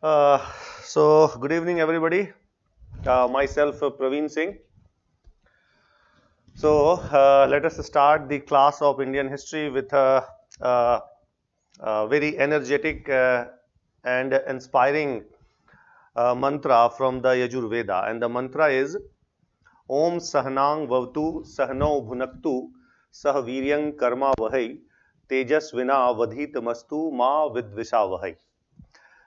Uh, so, good evening, everybody. Myself, Praveen Singh. So, let us start the class of Indian history with uh, a very energetic and inspiring mantra from the Yajurveda. And the mantra is Om Sahnang Vavtu Sahno Bhunaktu Sah Viryang Karma Vahai Tejasvina Vadhitamastu Ma Vidvisha Vahai.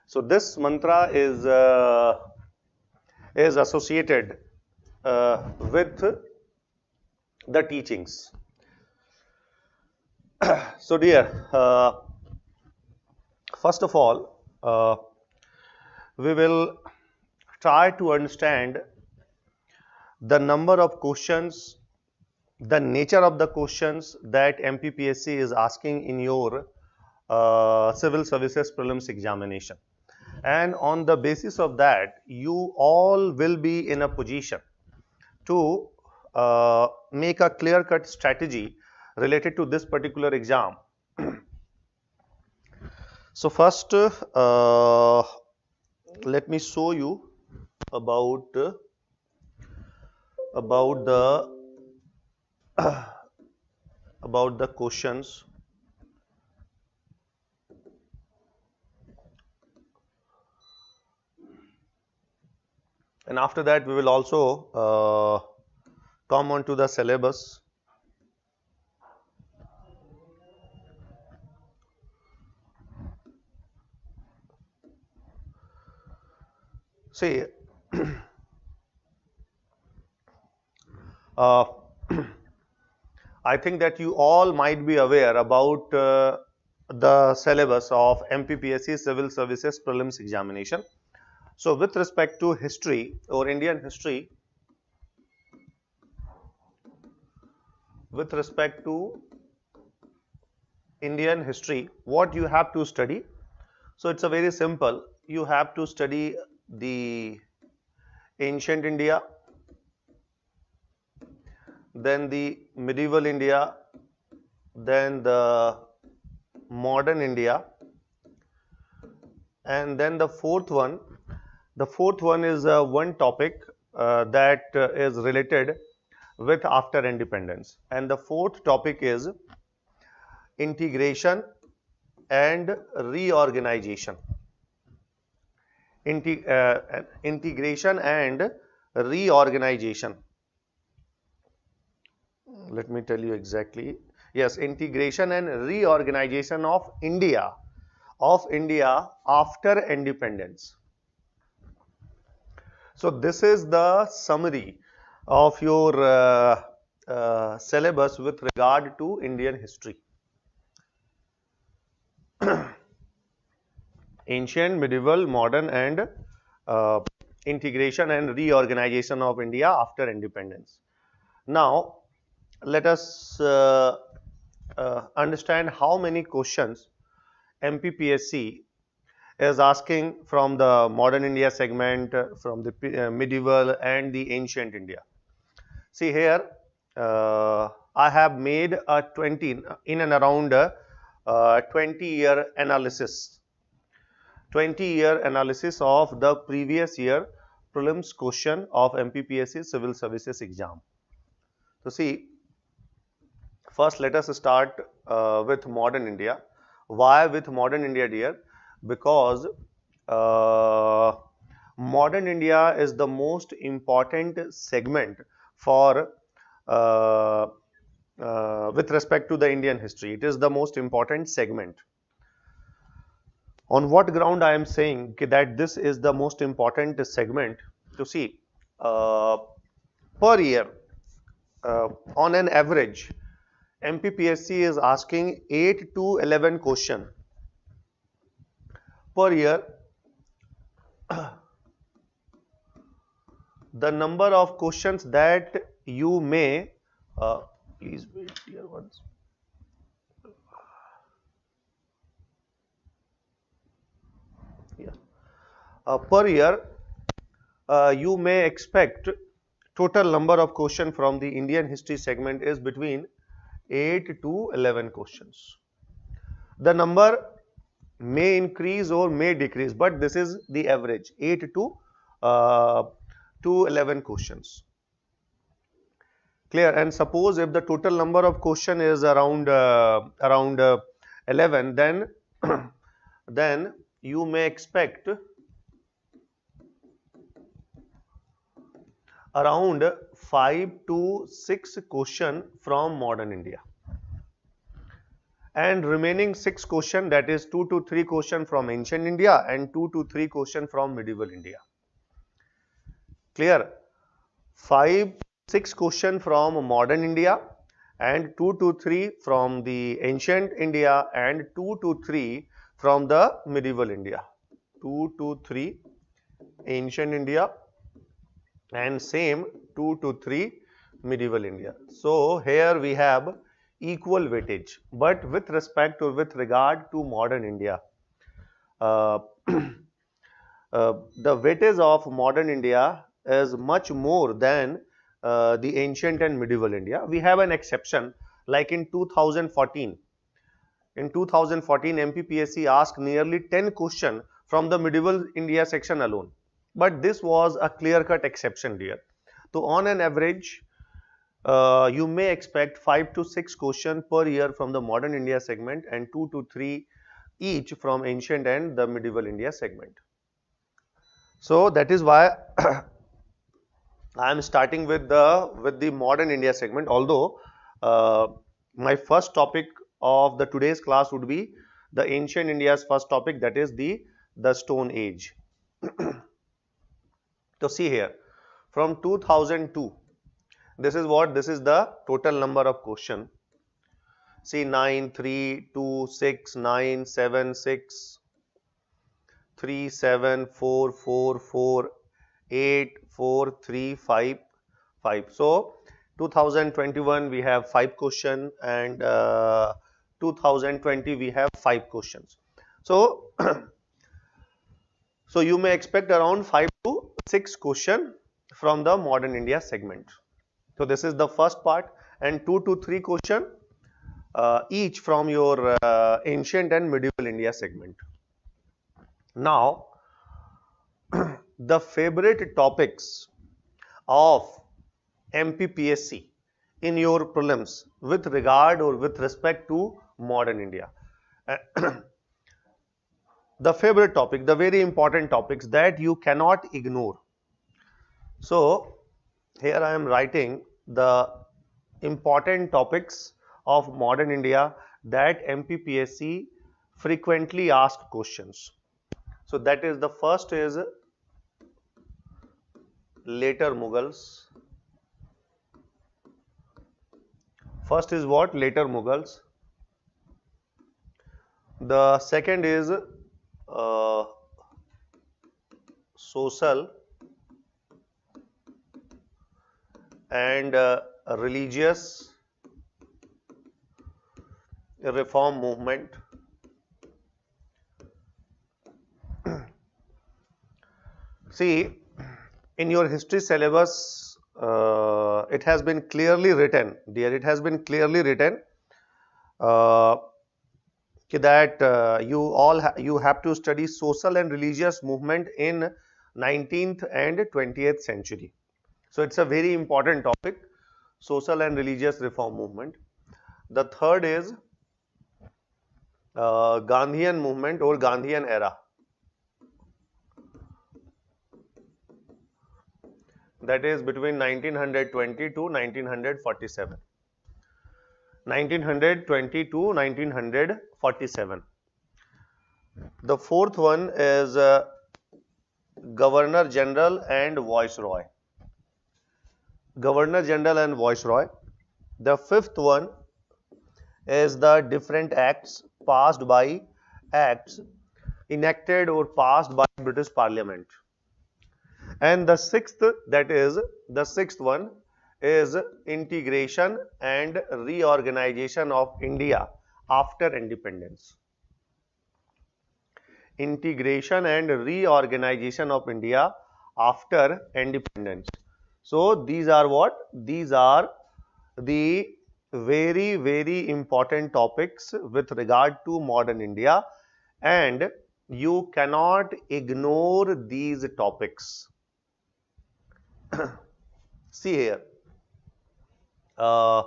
So, this mantra is associated with the teachings. So, dear, first of all, we will try to understand the number of questions, the nature of the questions that MPPSC is asking in your civil services prelims examination. And on the basis of that, you all will be in a position to make a clear-cut strategy related to this particular exam. So first, let me show you about the about the questions. And after that, we will also come on to the syllabus. See, I think that you all might be aware about the syllabus of MPPSC Civil Services Prelims Examination. So, with respect to history or Indian history, what you have to study? So, it's a very simple. You have to study the ancient India, then the medieval India, then the modern India, and then the fourth one. The fourth one is one topic that is related with after independence, and the fourth topic is integration and reorganization. Integration and reorganization. Let me tell you exactly. Yes, integration and reorganization of India after independence. So this is the summary of your syllabus with regard to Indian history. Ancient, medieval, modern, and integration and reorganization of India after independence. Now, let us understand how many questions MPPSC is asking from the modern India segment, from the medieval and the ancient India. See here, I have made a 20 in and around 20-year analysis. 20-year analysis of the previous year prelims question of MPPSC Civil Services exam. So see, first let us start with modern India. Why with modern India, dear? Because modern India is the most important segment for with respect to the Indian history. It is the most important segment. On what ground I am saying that this is the most important segment? To see, per year, on an average, MPPSC is asking 8 to 11 questions per year. The number of questions that you may, please wait here once. Per year, you may expect total number of questions from the Indian history segment is between 8 to 11 questions. The number may increase or may decrease, but this is the average 8 to 11 questions. Clear? And suppose if the total number of question is around 11, then then you may expect around 5 to 6 question from modern India, and remaining 6 question, that is 2 to 3 question from ancient India and 2 to 3 question from medieval India. Clear? 5 6 question from modern India and 2 to 3 from the ancient India and 2 to 3 from the medieval India. 2 to 3 ancient India and same 2 to 3 medieval India. So here we have equal weightage, but with respect or with regard to modern India, the weightage of modern India is much more than the ancient and medieval India. We have an exception, like in 2014. In 2014, MPPSC asked nearly 10 questions from the medieval India section alone. But this was a clear-cut exception dear. So on an average, you may expect 5 to 6 questions per year from the modern India segment and 2 to 3 each from ancient and the medieval India segment. So that is why I am starting with the modern India segment, although my first topic of the today's class would be the ancient India's first topic, that is the Stone Age. So see here, from 2002, this is what? This is the total number of question. See 9, 3, 2, 6, 9, 7, 6, 3, 7, 4, 4, 4, 8, 4, 3, 5, 5. So 2021 we have 5 question and 2020 we have 5 questions. So so you may expect around 5 to 6 question from the modern India segment. So this is the first part, and 2 to 3 question each from your ancient and medieval India segment. Now the favorite topics of MPPSC in your prelims with regard or with respect to modern India. The favorite topic, the very important topics that you cannot ignore. So here I am writing the important topics of modern India that MPPSC frequently asked questions. So that is, the first is later Mughals. First is what? Later Mughals. The second is social and religious reform movement. See, in your history syllabus, it has been clearly written, dear, it has been clearly written that you have to study social and religious movement in 19th and 20th century. So it's a very important topic, social and religious reform movement. The third is Gandhian movement or Gandhian era. That is between 1920 to 1947. 1920 to 1947. The fourth one is Governor General and Viceroy. Governor General and Viceroy. The fifth one is the different acts passed by enacted or passed by British Parliament. And the sixth, that is the sixth one, is integration and reorganization of India after independence. Integration and reorganization of India after independence. So these are what? These are the very, very important topics with regard to modern India and you cannot ignore these topics. See here. Uh,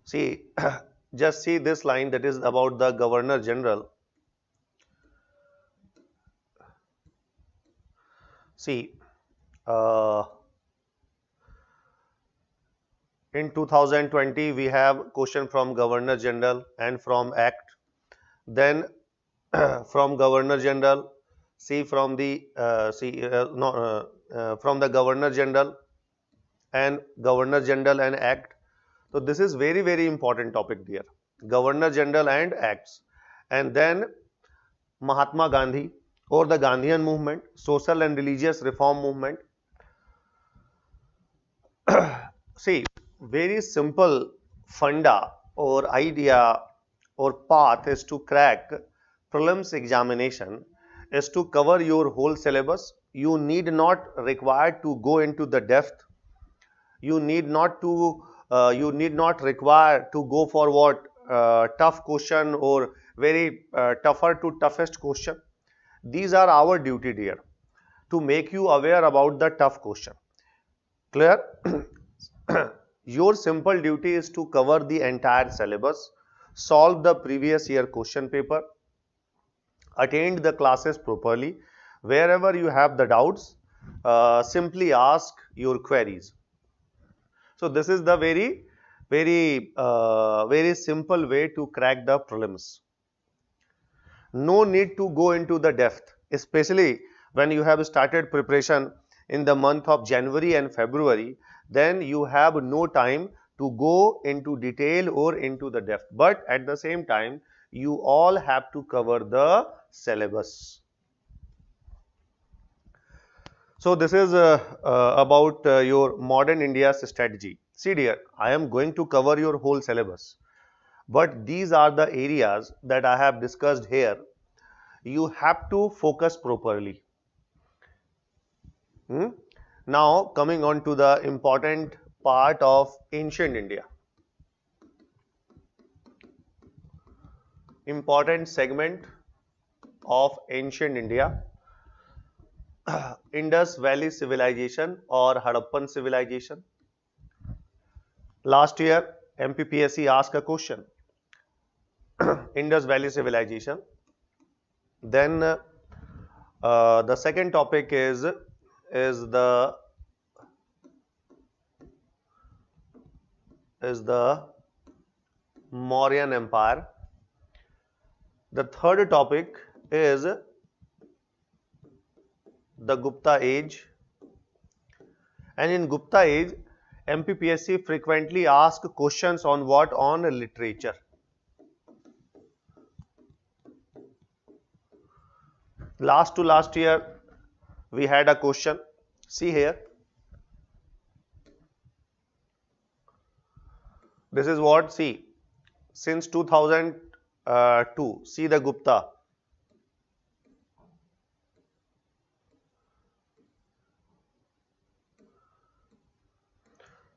See, just see this line that is about the Governor General. See, uh, in 2020 we have question from Governor General and from Act. Then from Governor General, see from the no, from the Governor General and Governor General and Act. So this is very important topic there. Governor General and Acts, and then Mahatma Gandhi or the Gandhian movement, social and religious reform movement. See, very simple funda or idea or path is to crack prelims examination is to cover your whole syllabus. You need not require to go into the depth. You need not require to go for what tough question or very tougher to toughest question. These are our duty dear, to make you aware about the tough question. Clear? Your simple duty is to cover the entire syllabus, solve the previous year question paper, attend the classes properly. Wherever you have the doubts, simply ask your queries. So this is the very simple way to crack the prelims. No need to go into the depth, especially when you have started preparation in the month of January and February. Then you have no time to go into detail or into the depth, but at the same time you all have to cover the syllabus. So this is about your modern India's strategy. See dear, I am going to cover your whole syllabus, but these are the areas that I have discussed here. You have to focus properly. Now coming on to the important part of ancient India. Important segment of ancient India. Indus Valley civilization or Harappan civilization. Last year MPPSC asked a question. Indus Valley civilization. Then the second topic is the Mauryan Empire. The third topic is the Gupta age, and in Gupta age MPPSC frequently asks questions on what? On literature. Last to last year we had a question. See here, this is what, see, since 2002, see the Gupta.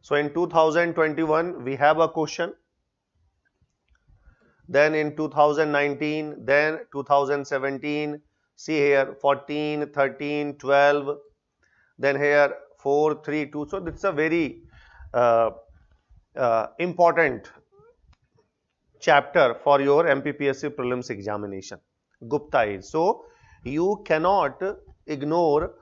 So in 2021 we have a question, then in 2019, then 2017, see here 14, 13, 12, then here 4, 3, 2. So this is a very important chapter for your MPPSC prelims examination, Gupta age. So you cannot ignore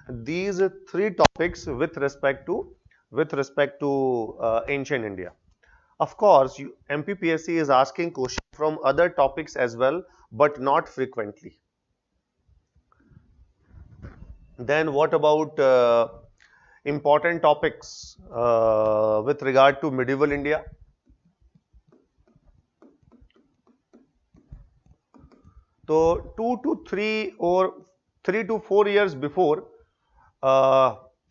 these three topics with respect to ancient India. Of course, MPPSC is asking questions from other topics as well, but not frequently. Then what about important topics with regard to medieval India? So 2 to 3 or 3 to 4 years before,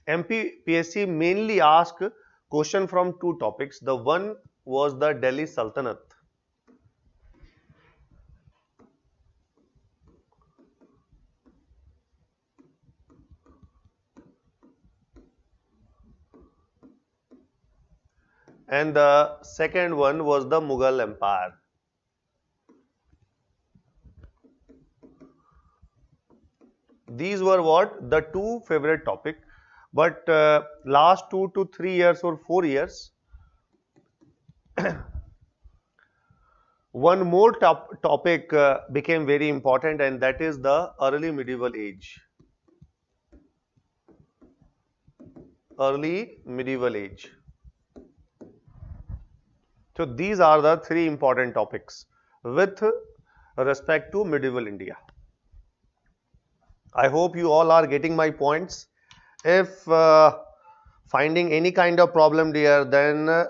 MPPSC mainly asked question from two topics. The one was the Delhi Sultanate. and the second one was the Mughal Empire. These were what? The two favorite topic. But last 2 to 3 years or 4 years, one more topic became very important, and that is the early medieval age. Early medieval age. So these are the three important topics with respect to medieval India. I hope you all are getting my points. If finding any kind of problem there, then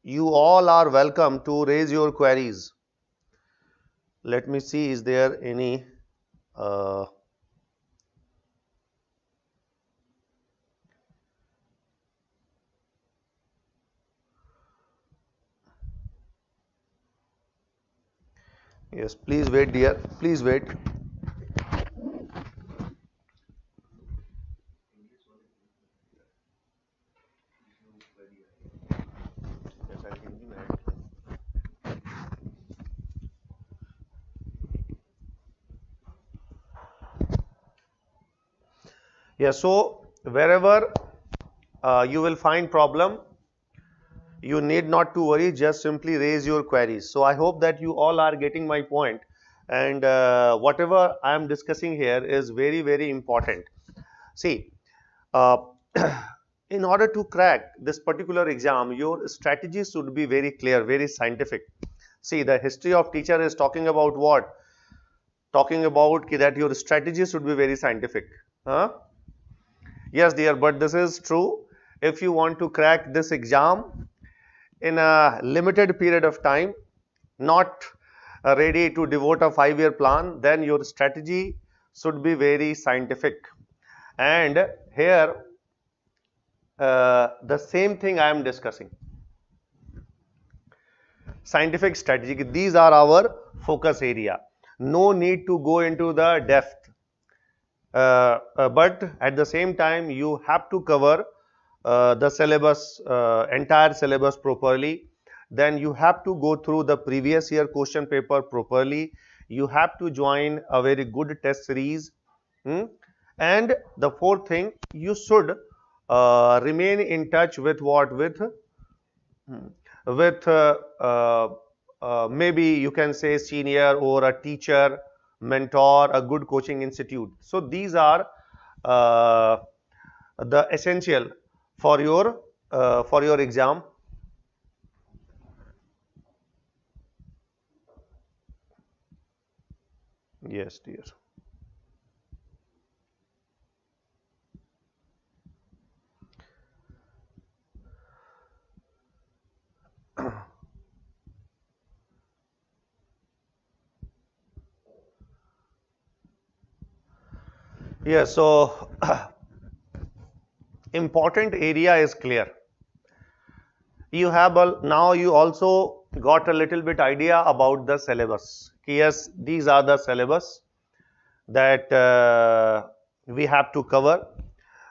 you all are welcome to raise your queries. Let me see, is there any yes, please wait dear, please wait. Yes, so wherever you will find problem, you need not to worry, just simply raise your queries. So I hope that you all are getting my point, and whatever I am discussing here is very, very important. See, uh, in order to crack this particular exam, your strategy should be very clear, very scientific. See, the history of teacher is talking about what? Talking about that your strategy should be very scientific. Huh? Yes, dear, but this is true. If you want to crack this exam in a limited period of time, not ready to devote a 5-year plan, then your strategy should be very scientific. And here, the same thing I am discussing. Scientific strategy, these are our focus area. No need to go into the depth. But at the same time, you have to cover the syllabus, entire syllabus properly. Then you have to go through the previous year question paper properly. You have to join a very good test series. And the fourth thing, you should remain in touch with what? With maybe you can say senior or a teacher, mentor, a good coaching institute. So these are the essential for your exam. Yes, dear. Yes, so important area is clear. You have now you also got a little bit idea about the syllabus. Yes, these are the syllabus that we have to cover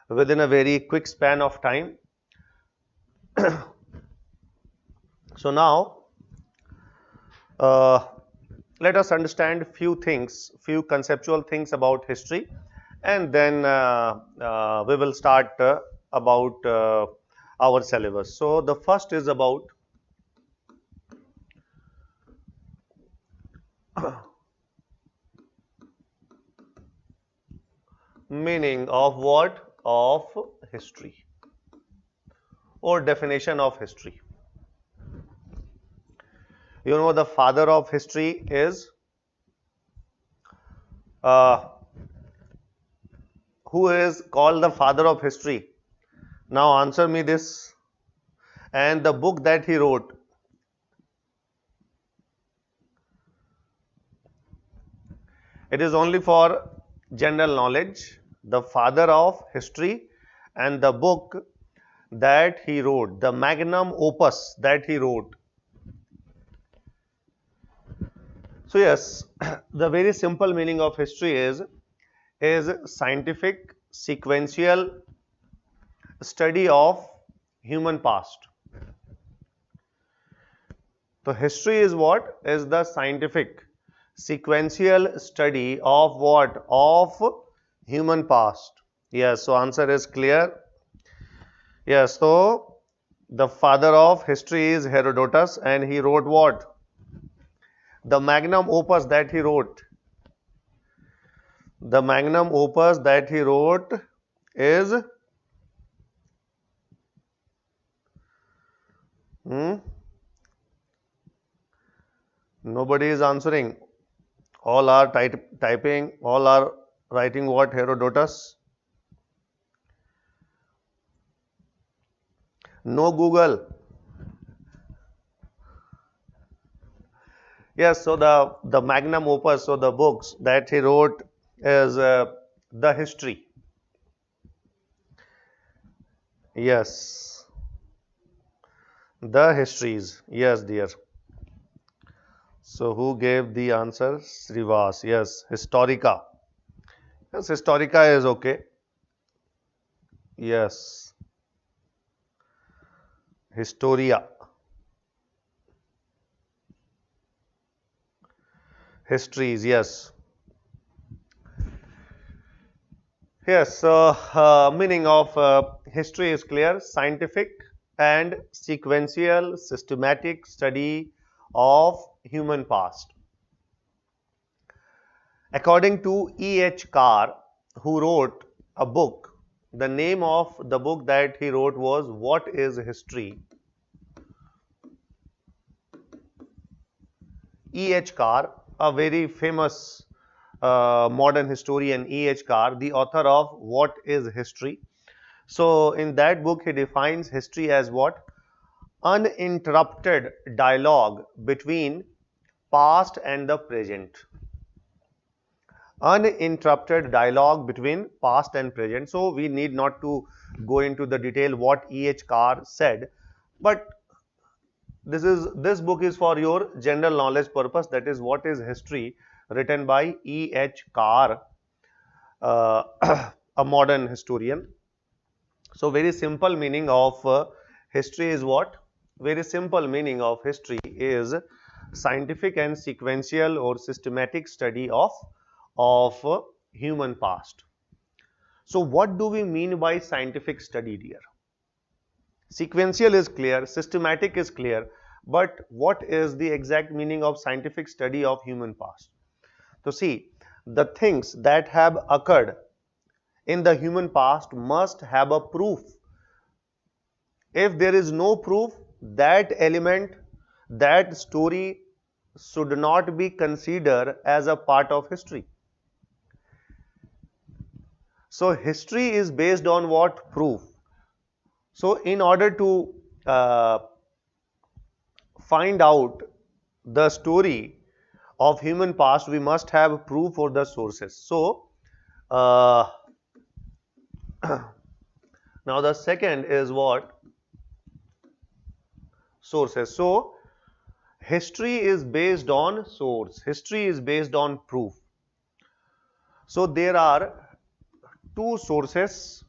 within a very quick span of time. So now let us understand few things, few conceptual things about history, and then we will start about our syllabus. So the first is about meaning of what? Of history, or definition of history. You know, the father of history is who is called the father of history? Now answer me this. And the book that he wrote, it is only for general knowledge. The father of history and the book that he wrote, the magnum opus that he wrote. So yes, the very simple meaning of history is scientific sequential study of human past. So history is what? Is the scientific sequential study of what? Of human past. Yes, so answer is clear. Yes, so the father of history is Herodotus, and he wrote what? The magnum opus that he wrote. The magnum opus that he wrote is nobody is answering. All are typing, all are writing what? Herodotus. No Google. Yes, so the magnum opus, so the books that he wrote is the history. Yes, the histories. Yes, dear. So who gave the answer? Srivas. Yes, Historica. Yes, Historica is okay. Yes, Historia. Histories. Yes. Yes, so meaning of history is clear: scientific and sequential systematic study of human past. According to E.H. Carr, who wrote a book, the name of the book that he wrote was What is History? E.H. Carr, a very famous modern historian, E.H. Carr, the author of What is History? So, in that book, he defines history as what? Uninterrupted dialogue between past and the present. Uninterrupted dialogue between past and present. So, we need not to go into the detail what E.H. Carr said, but this book is for your general knowledge purpose. That is What is History, written by E.H. Carr, a modern historian. So, very simple meaning of history is what? Very simple meaning of history is scientific and sequential or systematic study of human past. So, what do we mean by scientific study, dear? Sequential is clear, systematic is clear, but what is the exact meaning of scientific study of human past? So, see, the things that have occurred in the human past must have a proof. If there is no proof, that element, that story should not be considered as a part of history. So, history is based on what? Proof. So, in order to find out the story of human past, we must have proof for the sources. So, now the second is what? Sources. So, history is based on source. History is based on proof. So, there are two sources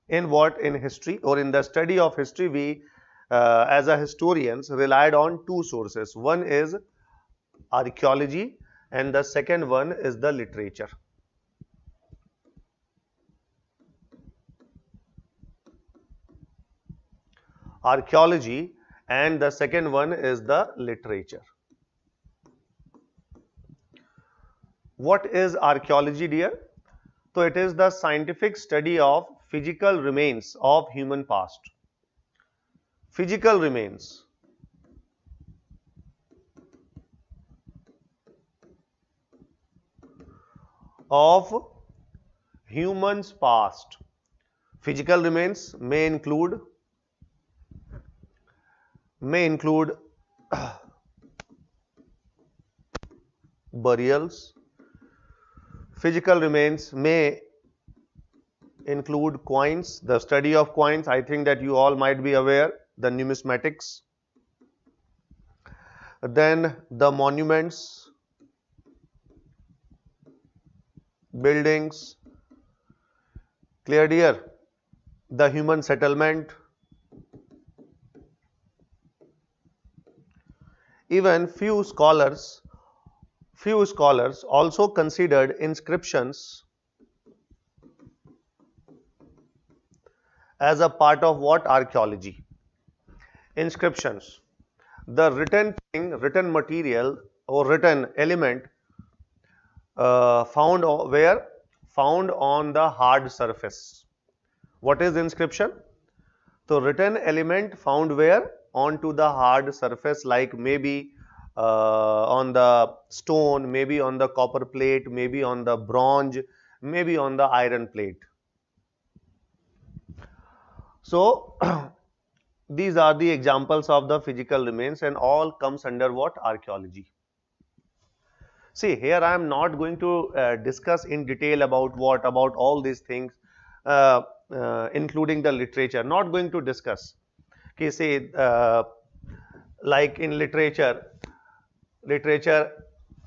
in what? In history or in the study of history, we as a historians relied on two sources. One is archaeology and the second one is the literature. Archaeology and the second one is the literature. What is archaeology, dear? So, it is the scientific study of physical remains of human past. Physical remains. Of humans past. Physical remains may include burials. Physical remains may include coins, the study of coins. I think that you all might be aware, the numismatics. Then the monuments, buildings, clear, dear? The human settlement, Even few scholars also considered inscriptions as a part of what? Archaeology. Inscriptions, the written thing, written material or written element where? Found on the hard surface. What is inscription? So written element found where? Onto the hard surface, like maybe on the stone, maybe on the copper plate, maybe on the bronze, maybe on the iron plate. So these are the examples of the physical remains, and all comes under what? Archaeology. See, here I am not going to discuss in detail about what, about all these things, including the literature. Not going to discuss. Okay, say like in literature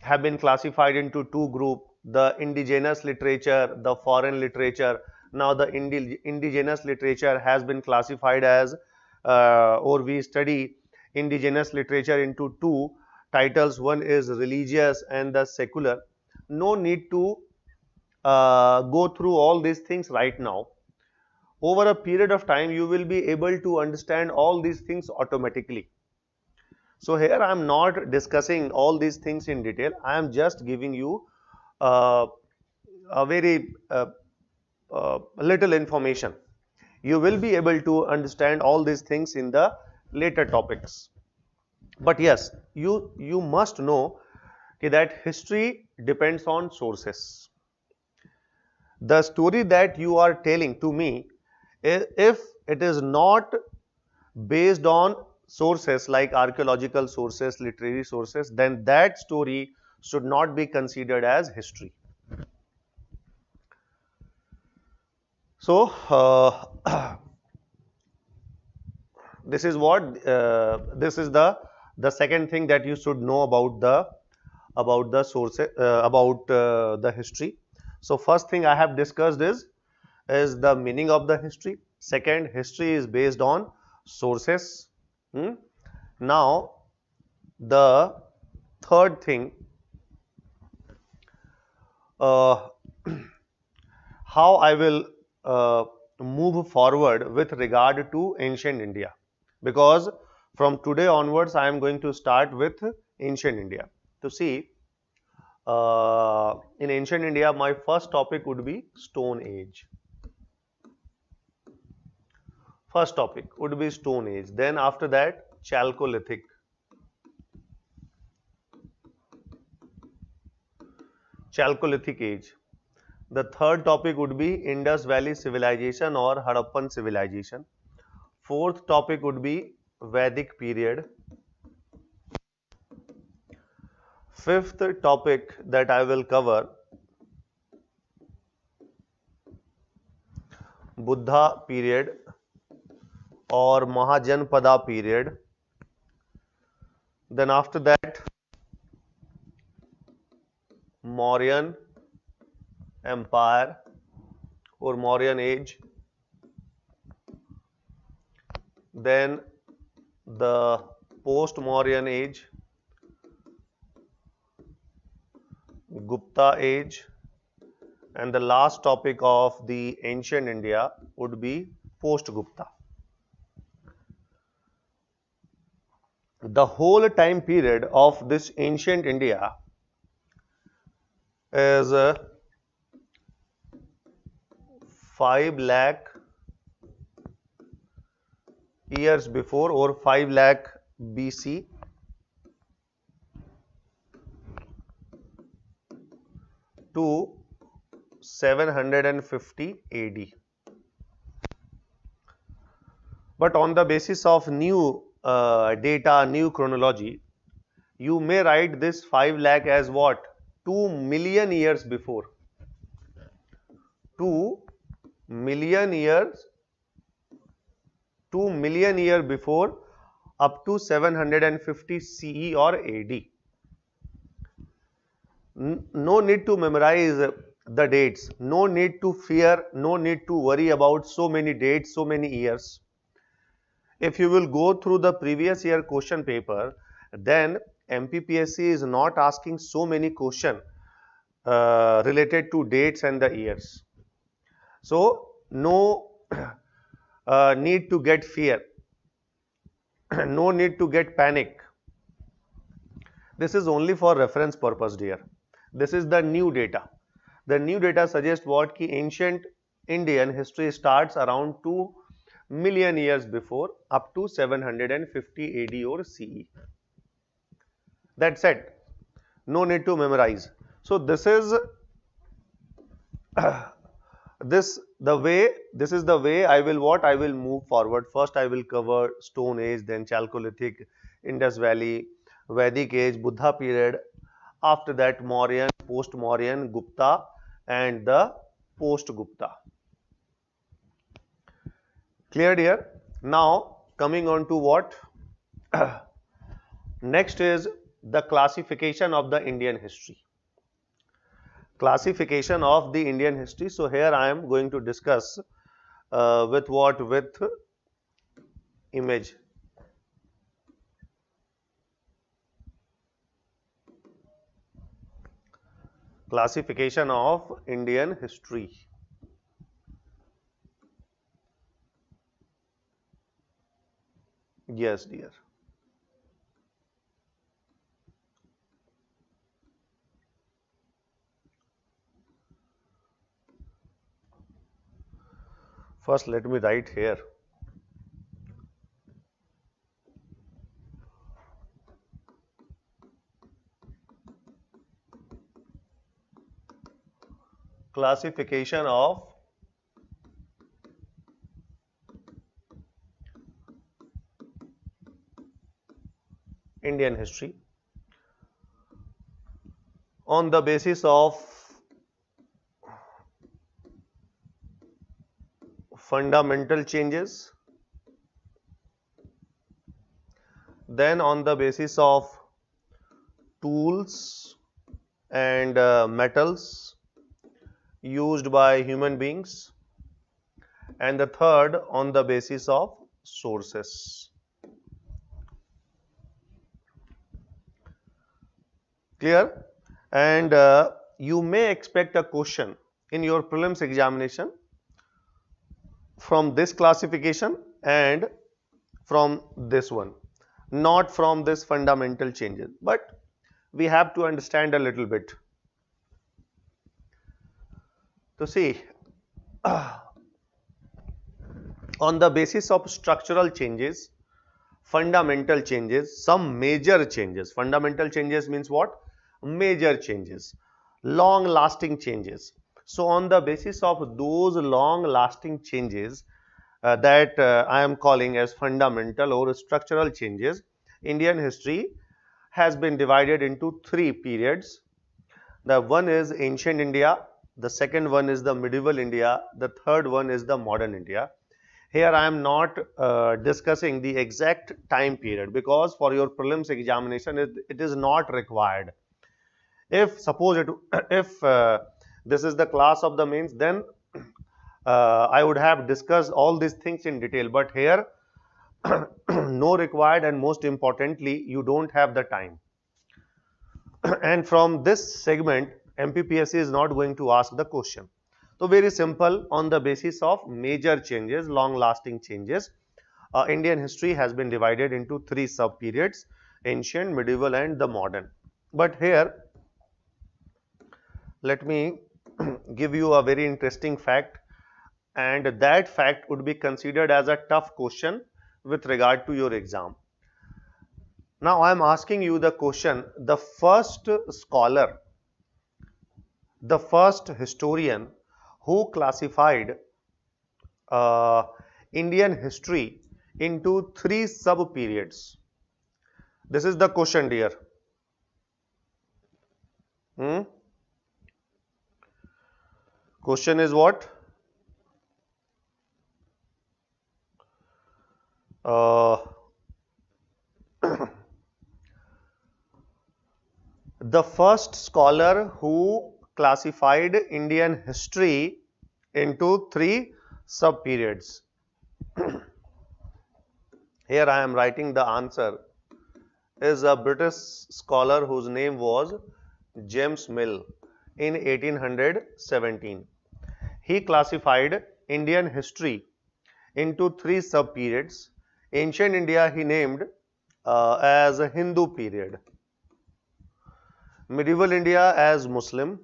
have been classified into two groups: the indigenous literature, the foreign literature. Now the indigenous literature has been classified as, or we study indigenous literature into two titles. One is religious and the secular. No need to go through all these things right now. Over a period of time, you will be able to understand all these things automatically. So here I am not discussing all these things in detail. I am just giving you a very little information. You will be able to understand all these things in the later topics. But yes, you must know that history depends on sources. The story that you are telling to me, if it is not based on sources like archaeological sources, literary sources, then that story should not be considered as history. So this is what this is the second thing that you should know about the sources, about the history. So first thing I have discussed is the meaning of the history. Second, history is based on sources. Now the third thing, how I will move forward with regard to ancient India, because from today onwards I am going to start with ancient India. To see, in ancient India, my first topic would be Stone Age. First topic would be Stone Age. Then after that, Chalcolithic. Chalcolithic Age. The third topic would be Indus Valley Civilization or Harappan Civilization. Fourth topic would be Vedic period. Fifth topic that I will cover, Buddha period or Mahajanpada period. Then after that, Mauryan Empire or Mauryan Age. Then the post-Mauryan age, Gupta age, and the last topic of the ancient India would be post-Gupta. The whole time period of this ancient India is 5 lakh years before, or 5 lakh BC to 750 AD. But on the basis of new data, new chronology, you may write this 5 lakh as what? 2 million years before. 2 million years, 2 million years before, up to 750 CE or AD. No need to memorize the dates, no need to fear, no need to worry about so many dates, so many years. If you will go through the previous year question paper then MPPSC is not asking so many questions related to dates and the years. So no need to get fear, no need to get panic. This is only for reference purpose, dear. This is the new data. The new data suggests what? Ki ancient Indian history starts around 2 million years before up to 750 AD or CE. That's it. No need to memorize. So this is this is the way I will what? I will move forward. First I will cover Stone Age, then Chalcolithic, Indus Valley, Vedic Age, Buddha period. After that Mauryan, post-Mauryan, Gupta and the post-Gupta. Clear, dear? Now coming on to what? Next is the classification of the Indian history. Classification of the Indian history. So here I am going to discuss with what? With image. Classification of Indian history. Yes, dear. First, let me write here. Classification of Indian history on the basis of fundamental changes, then on the basis of tools and metals used by human beings, and the third on the basis of sources. Clear? And you may expect a question in your prelims examination from this classification and from this one, not from this fundamental changes, but we have to understand a little bit. So see, on the basis of structural changes, fundamental changes, some major changes. Fundamental changes means what? Major changes, long lasting changes. So on the basis of those long lasting changes that I am calling as fundamental or structural changes, Indian history has been divided into 3 periods. The one is ancient India, the second one is the medieval India, the third one is the modern India. Here I am not discussing the exact time period, because for your prelims examination it is not required. If suppose if this is the class of the mains, then I would have discussed all these things in detail, but here no required, and most importantly you don't have the time. And from this segment MPPSC is not going to ask the question. So very simple, on the basis of major changes, long lasting changes, Indian history has been divided into 3 sub periods: ancient, medieval and the modern. But here let me give you a very interesting fact, and that fact would be considered as a tough question with regard to your exam. Now I am asking you the question: the first scholar, the first historian who classified Indian history into 3 sub periods. This is the question, dear. Question is what? The first scholar who classified Indian history into 3 sub periods. Here I am writing the answer is a British scholar whose name was James Mill in 1817. He classified Indian history into three sub-periods. Ancient India he named as a Hindu period, medieval India as Muslim,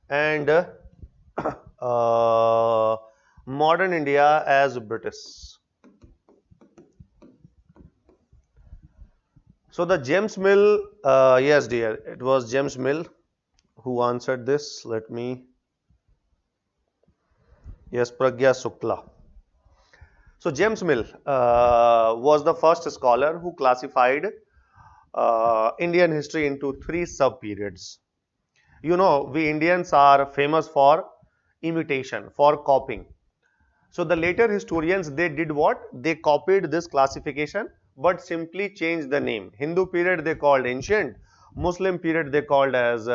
and modern India as British. So the James Mill, yes dear, it was James Mill who answered this. Let me, yes, Pragya Sukla. So James Mill was the first scholar who classified Indian history into three sub-periods. You know, we Indians are famous for imitation, for copying. So the later historians, they did what? They copied this classification but simply changed the name. Hindu period they called ancient, Muslim period they called as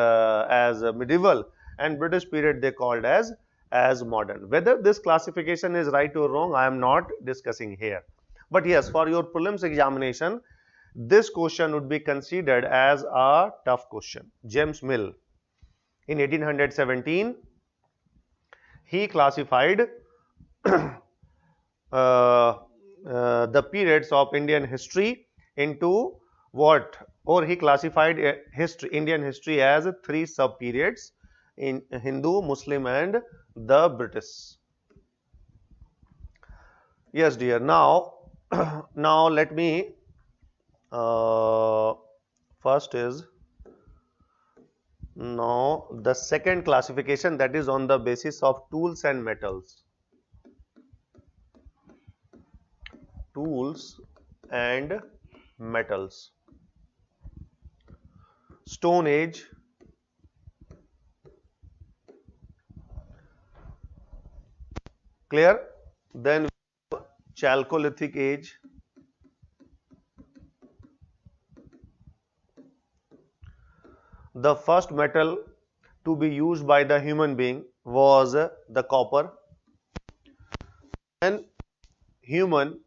medieval, and British period they called as modern. Whether this classification is right or wrong, I am not discussing here. But yes, for your prelims examination, this question would be considered as a tough question. James Mill in 1817, he classified the periods of Indian history into what? Or he classified Indian history as three sub-periods in Hindu, Muslim and the British. Yes dear. Now, now let me first is now the second classification, that is on the basis of tools and metals. Tools and metals. Stone Age, clear? Then Chalcolithic Age, the first metal to be used by the human being was the copper, and human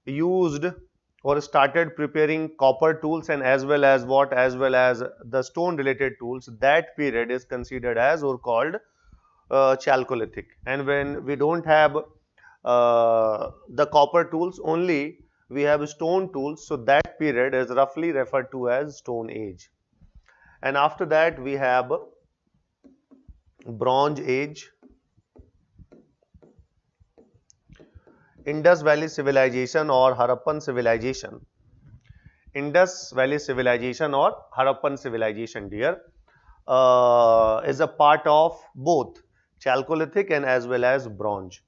used or started preparing copper tools and as well as what? As well as the stone related tools. That period is considered as or called Chalcolithic. And when we don't have the copper tools, only we have stone tools, so that period is roughly referred to as Stone Age. And after that we have Bronze Age, Indus Valley Civilization or Harappan Civilization. Indus Valley Civilization or Harappan Civilization, dear, is a part of both Chalcolithic and as well as Bronze.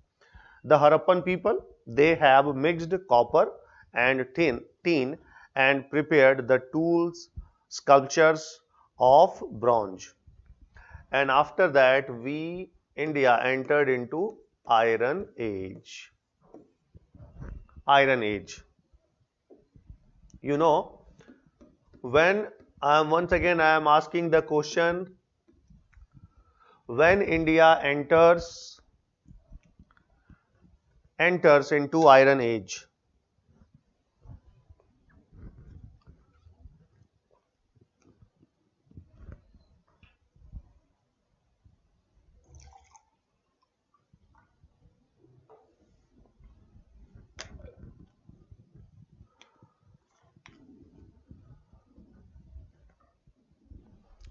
The Harappan people, they have mixed copper and tin and prepared the tools, sculptures of bronze. And after that, India entered into Iron Age. Iron Age. You know, when once again I am asking the question, when India enters into Iron Age,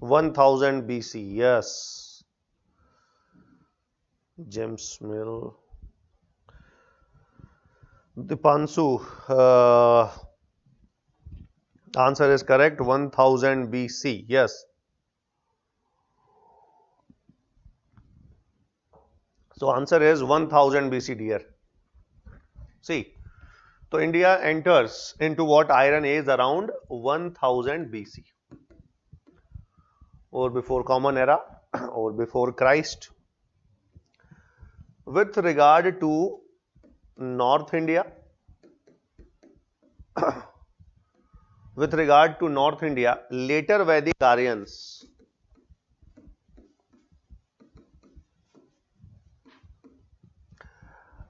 (1000 BC), yes. James Mill, Dipanshu, answer is correct, 1000 BC, yes. So answer is 1000 BC, dear. See, so India enters into what? Iron Age around 1000 BC, or before Common Era, or before Christ. With regard to North India, later Vedic Aryans,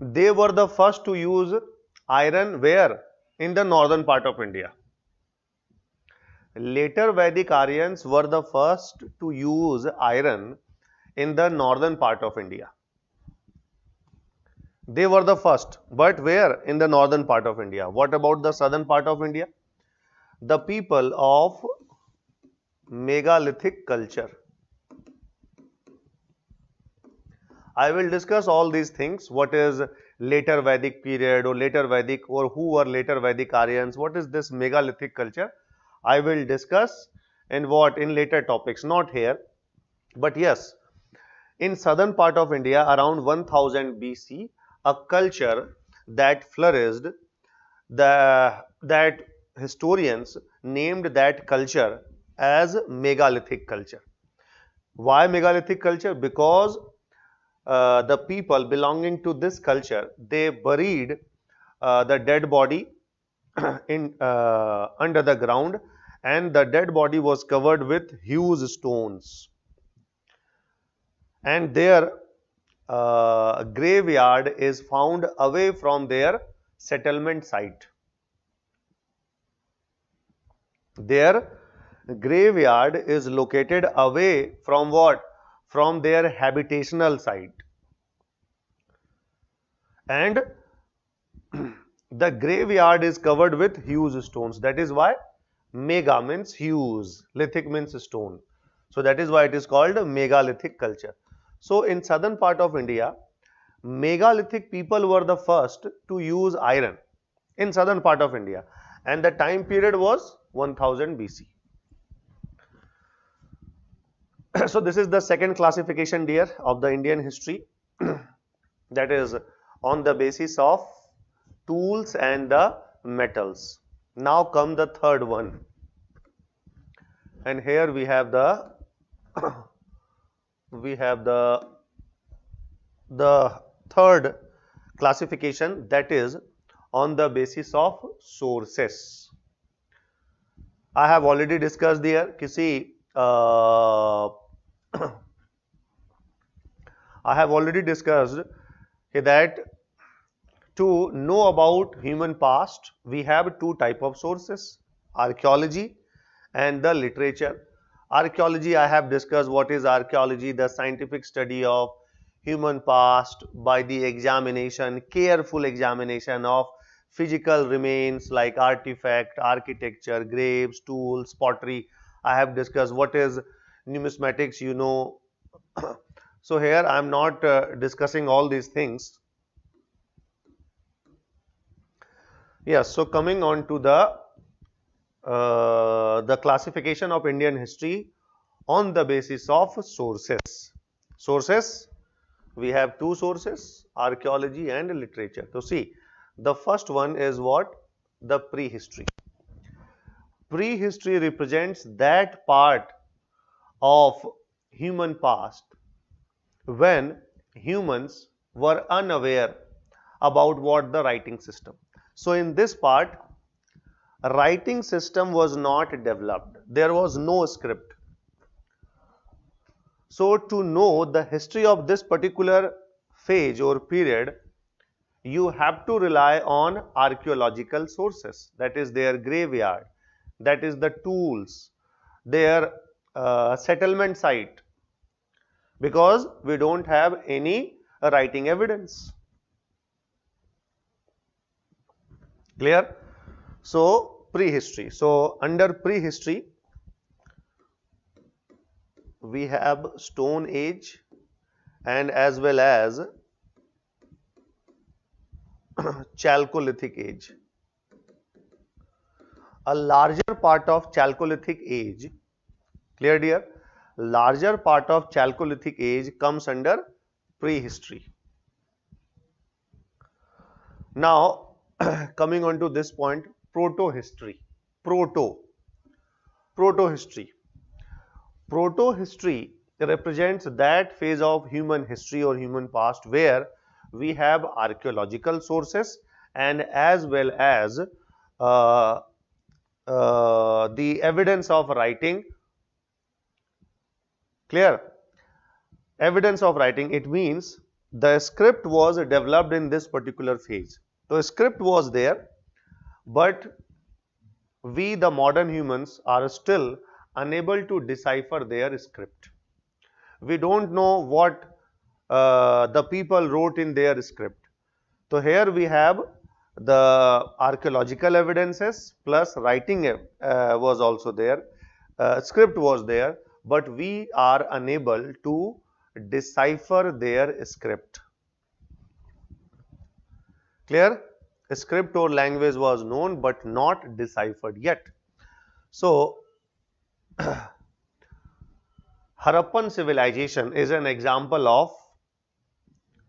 they were the first to use iron where? in the northern part of India. Later Vedic Aryans were the first to use iron in the northern part of India. They were the first, but where? In the northern part of India. What about the southern part of India? The people of megalithic culture. I will discuss all these things. What is later Vedic period or later Vedic, or who were later Vedic Aryans? What is this megalithic culture? I will discuss in what? In later topics, not here. But yes, in southern part of India around 1000 BC, a culture that flourished, that historians named that culture as megalithic culture. Why megalithic culture? Because the people belonging to this culture, they buried the dead body in under the ground, and the dead body was covered with huge stones, and their graveyard is found away from their settlement site. Their graveyard is located away from what? From their habitational site. And the graveyard is covered with huge stones. That is why mega means huge, lithic means stone. So that is why it is called megalithic culture. So in southern part of India, megalithic people were the first to use iron in southern part of India, and the time period was 1000 BC. So this is the second classification, dear, of the Indian history, that is on the basis of tools and the metals. Now come the third one, and here we have the third classification, that is on the basis of sources. I have already discussed there. I have already discussed that to know about human past, we have two type of sources: archaeology and the literature. Archaeology, I have discussed what is archaeology: the scientific study of human past by the examination, careful examination of physical remains like artifact, architecture, graves, tools, pottery. I have discussed what is numismatics, you know. So here I am not discussing all these things. Yes, so coming on to the classification of Indian history on the basis of sources. Sources, we have two sources: archaeology and literature. So see, the first one is what? The prehistory. Prehistory represents that part of human past when humans were unaware about what the writing system. So in this part, writing system was not developed. There was no script. So to know the history of this particular phase or period, you have to rely on archaeological sources, that is their graveyard, that is the tools, their settlement site, because we don't have any writing evidence. Clear? So prehistory. So under prehistory, we have Stone Age and as well as Chalcolithic age. A larger part of Chalcolithic age, clear dear, larger part of Chalcolithic age comes under prehistory. Now coming on to this point, proto-history. Proto-history. Proto-history represents that phase of human history or human past where we have archaeological sources and as well as the evidence of writing. Clear? Evidence of writing, it means the script was developed in this particular phase. So script was there, but we, the modern humans, are still unable to decipher their script. We don't know what the people wrote in their script. So here we have the archaeological evidences plus writing was also there, script was there, but we are unable to decipher their script. Clear? Script or language was known but not deciphered yet. So Harappan civilization is an example of,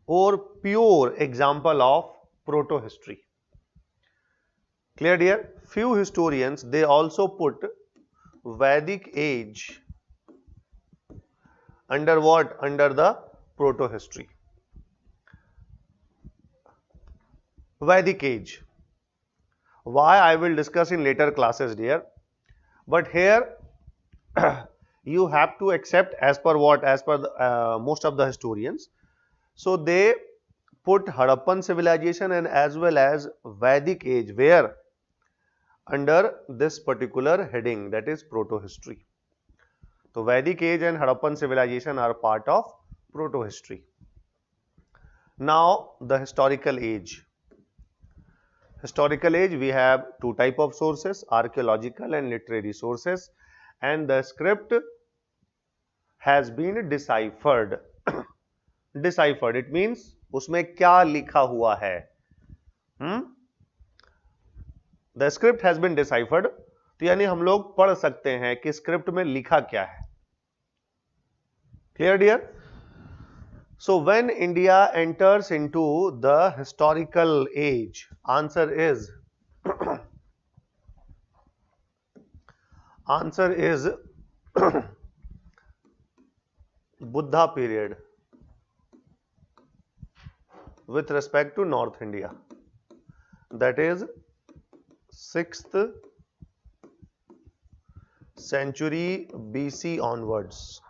or pure example of, proto-history. Clear, dear? Few historians, they also put Vedic age under what? Under the proto-history. Vedic age. Why? I will discuss in later classes, dear. But here you have to accept as per what? As per the, most of the historians. So they put Harappan civilization and as well as Vedic age where? Under this particular heading, that is proto-history. So Vedic age and Harappan civilization are part of proto-history. Now the historical age. Historical age, we have two type of sources, archaeological and literary sources, and the script has been deciphered. Deciphered, it means उसमें क्या लिखा हुआ है. The script has been deciphered. तो यानी हम लोग पढ़ सकते हैं कि स्क्रिप्ट में लिखा क्या है. Clear, dear? So when India enters into the historical age, answer is answer is Buddha period with respect to North India, that is 6th century BC onwards.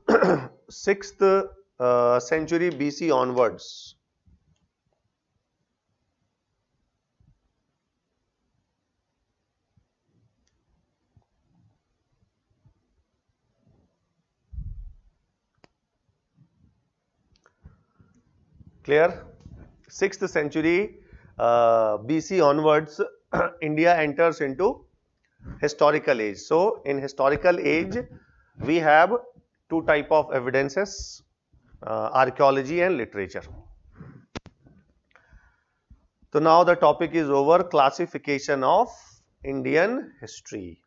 6th century BC onwards. Clear? 6th century BC onwards, India enters into historical age. So in historical age, we have two type of evidences, archaeology and literature. So now the topic is over, classification of Indian history.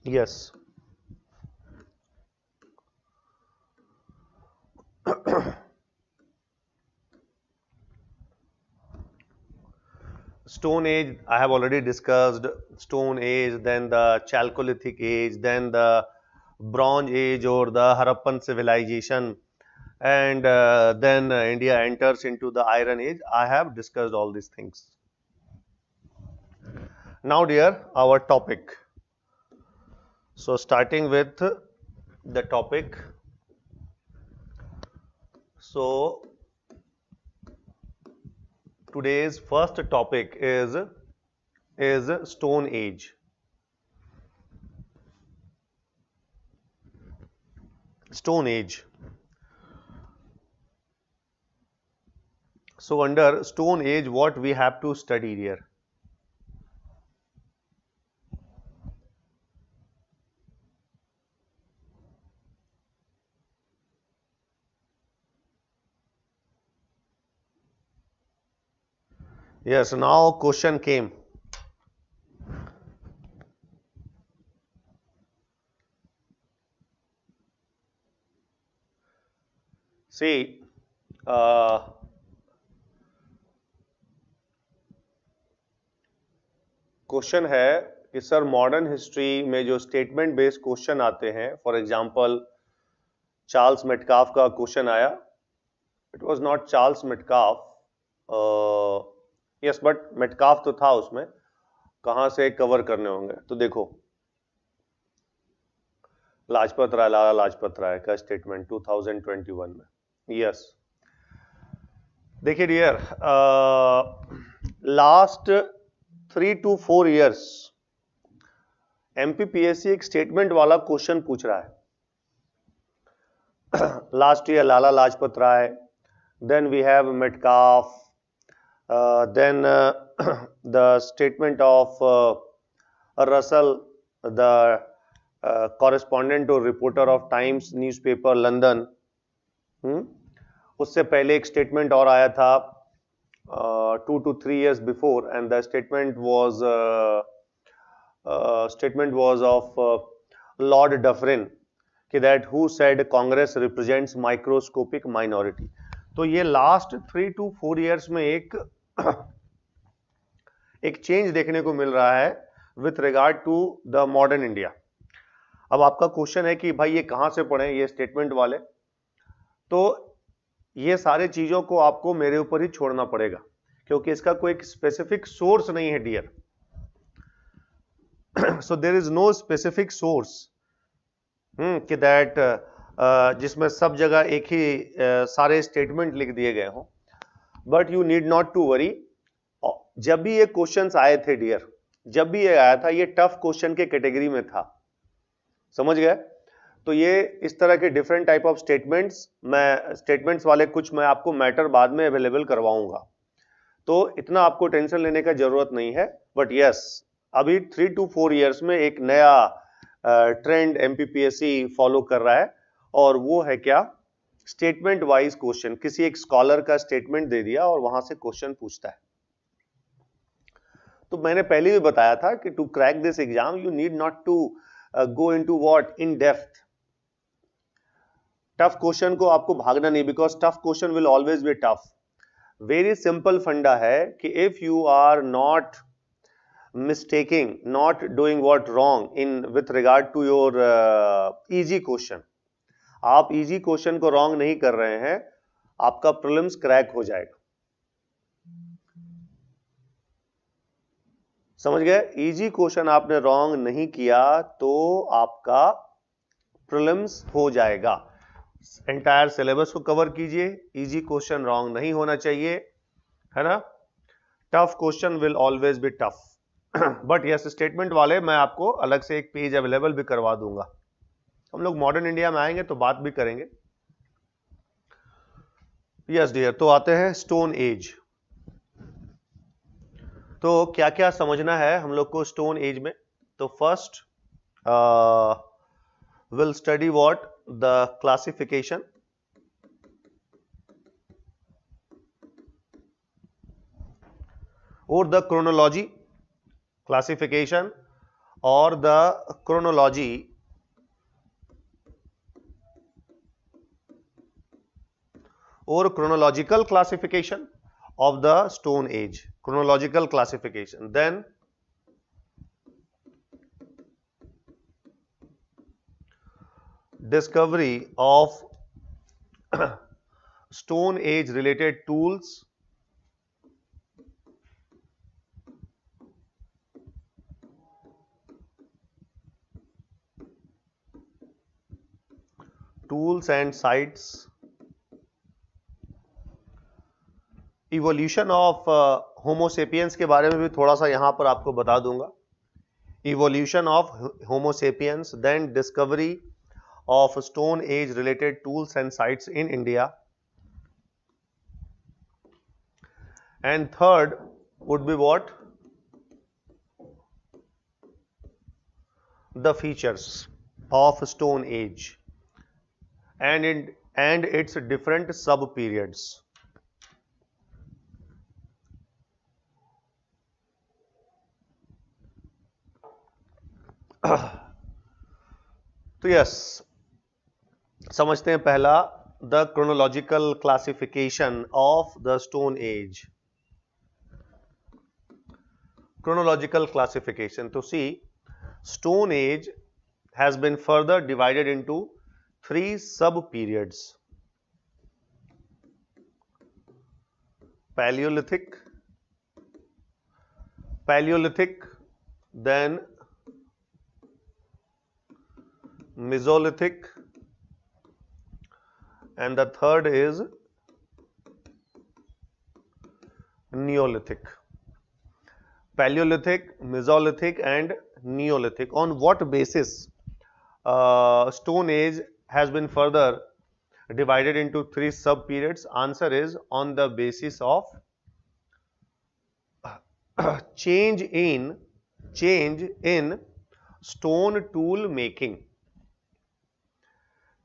Yes. Stone Age, I have already discussed. Stone Age, then the Chalcolithic Age, then the Bronze Age or the Harappan civilization, and then India enters into the Iron Age. I have discussed all these things. Now, dear, our topic. So, starting with the topic. So, today's first topic is Stone Age. Stone Age. So, under Stone Age, what we have to study here? Yes, now question came. See, question है कि sir modern history में जो statement based question आते हैं, for example Charles Metcalfe का question आया. It was not Charles Metcalfe, yes, but Metcalfe तो था उसमें, कहां से कवर करने होंगे? तो देखो, लाजपत राय, लाला लाजपत राय का स्टेटमेंट 2021 में। यस, देखिए dear, last 3 to 4 years MPPSC एक स्टेटमेंट वाला क्वेश्चन पूछ रहा है। Last year Lala Lajpat Rai, then we have Metcalf, then the statement of Russell, the correspondent or reporter of Times newspaper London. उससे पहले एक स्टेटमेंट और आया था 2 to 3 years before, and the statement was of Lord Dufferin, that who said Congress represents microscopic minority. तो ये last 3 to 4 years में एक चेंज देखने को मिल रहा है with regard to the modern India. अब आपका क्वेश्चन है कि भाई ये कहां से पढ़ें ये स्टेटमेंट वाले, तो ये सारे चीजों को आपको मेरे ऊपर ही छोड़ना पड़ेगा, क्योंकि इसका कोई स्पेसिफिक सोर्स नहीं है dear. So there is no specific source कि दैट जिसमें सब जगह एक ही सारे स्टेटमेंट लिख दिए गए हों। But you need not to worry, जब भी ये क्वेश्चंस आए थे डियर, जब भी ये आया था, ये टफ क्वेश्चन के कैटेगरी में था, समझ गए? तो ये इस तरह के डिफरेंट टाइप ऑफ स्टेटमेंट्स वाले कुछ मैं आपको मैटर बाद में अवेलेबल करवाऊंगा, तो इतना आपको टेंशन लेने का जरूरत नहीं है। बट यस, अभी 3 to 4 years में एक नया ट्रेंड एमपीपीएससी फॉलो कर रहा है, और वो है क्या? Statement wise question. किसी एक स्कॉलर का स्टेटमेंट दे दिया और वहां से क्वेश्चन पूछता है। तो मैंने पहले भी बताया था कि to crack this exam you need not to go into what in depth. Tough question को आपको भागना नहीं, because tough question will always be tough. Very simple funda है कि if you are not mistaking, not doing what wrong in with regard to your easy question, आप easy question को wrong नहीं कर रहे हैं, आपका prelims क्रैक हो जाएगा। समझ गए? easy question आपने wrong नहीं किया तो आपका prelims हो जाएगा। एंटायर सिलेबस को कवर कीजिए, easy question wrong नहीं होना चाहिए, है ना? Tough question will always be tough. But yes, statement वाले मैं आपको अलग से एक पेज अवेलेबल भी करवा दूंगा। हम लोग मॉडर्न इंडिया में आएंगे तो बात भी करेंगे। यस डियर, तो आते हैं स्टोन एज। तो क्या क्या समझना है हम लोग को स्टोन एज में? तो first will study what the classification, और the chronology, classification or the chronology or chronological classification of the stone age, chronological classification. Then discovery of stone age related tools, and sites, evolution of Homo sapiens के बारे में भी थोड़ा सा यहां पर आपको बता दूंगा। Evolution of Homo sapiens, then discovery of stone age related tools and sites in India, and third would be what? The features of stone age and its different sub periods. तो यस, समझते हैं पहला, the chronological classification of the stone age. Chronological classification, तो see, stone age has been further divided into 3 sub periods: Paleolithic, Paleolithic, then Mesolithic, and the third is Neolithic. Paleolithic, Mesolithic and Neolithic. On what basis Stone Age has been further divided into three sub periods? Answer is on the basis of change in stone tool making.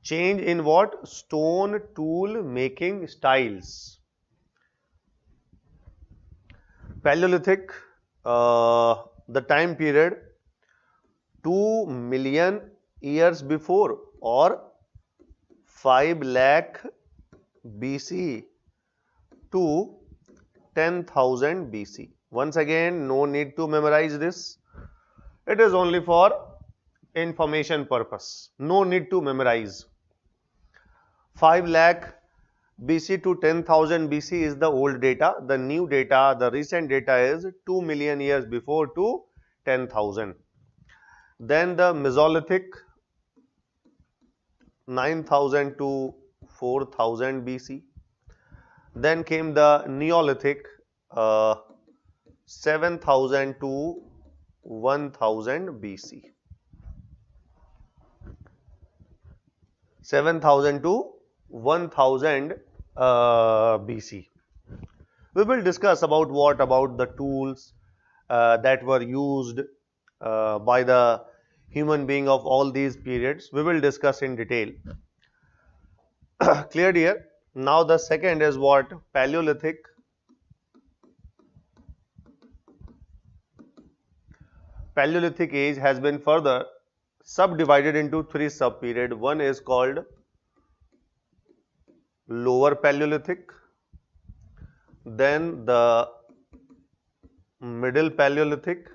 Change in what? Stone tool making styles. Paleolithic, the time period 2 million years before or 5 lakh BC to 10,000 BC. Once again, no need to memorize this. It is only for information purpose. No need to memorize. 5 lakh BC to 10,000 BC is the old data. The new data, the recent data is 2 million years before to 10,000. Then the Mesolithic, 9,000 to 4,000 BC. Then came the Neolithic, 7,000 to 1,000 BC. 7,000 to 1,000 BC. We will discuss about what about the tools that were used by the human being of all these periods. We will discuss in detail. Clear here? Now the second is what? Paleolithic. Paleolithic age has been further subdivided into three sub periods. One is called Lower Paleolithic, then the Middle Paleolithic,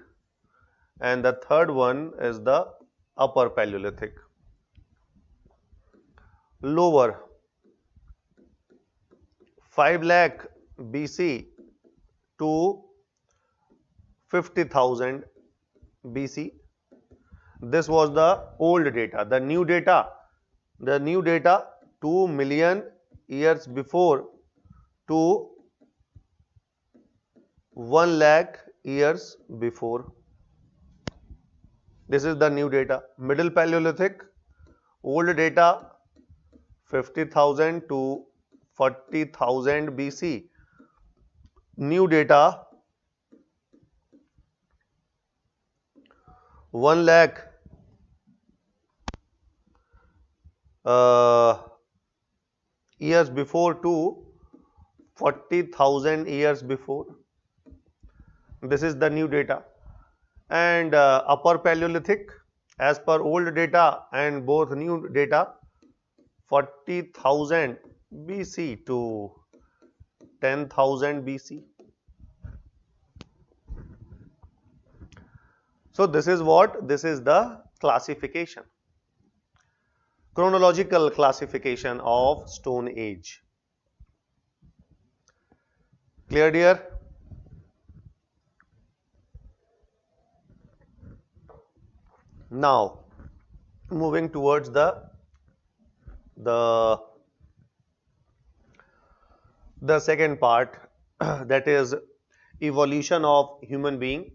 and the third one is the Upper Paleolithic. Lower, 5 lakh BC to 50,000 BC. This was the old data. The new data 2 million years before to 1 lakh years before. This is the new data. Middle Paleolithic, old data 50,000 to 40,000 BC. New data 1 lakh years before to 40,000 years before. This is the new data. And Upper Paleolithic, as per old data and both new data, 40,000 BC to 10,000 BC. So this is what? This is the classification, chronological classification of Stone Age. Clear, dear? Now, moving towards the second part, that is evolution of human being,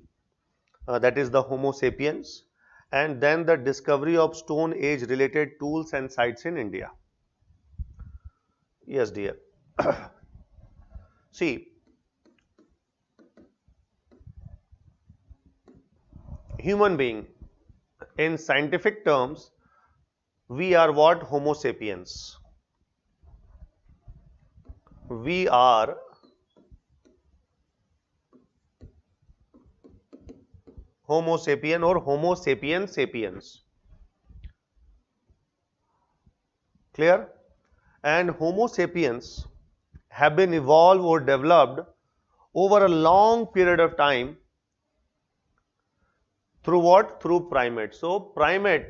that is the Homo sapiens, and then the discovery of Stone Age related tools and sites in India. Yes, dear. See, human being, in scientific terms, we are what? Homo sapiens. We are Homo sapien or Homo sapiens sapiens. Clear? And Homo sapiens have been evolved or developed over a long period of time through what? Through primate. So primate,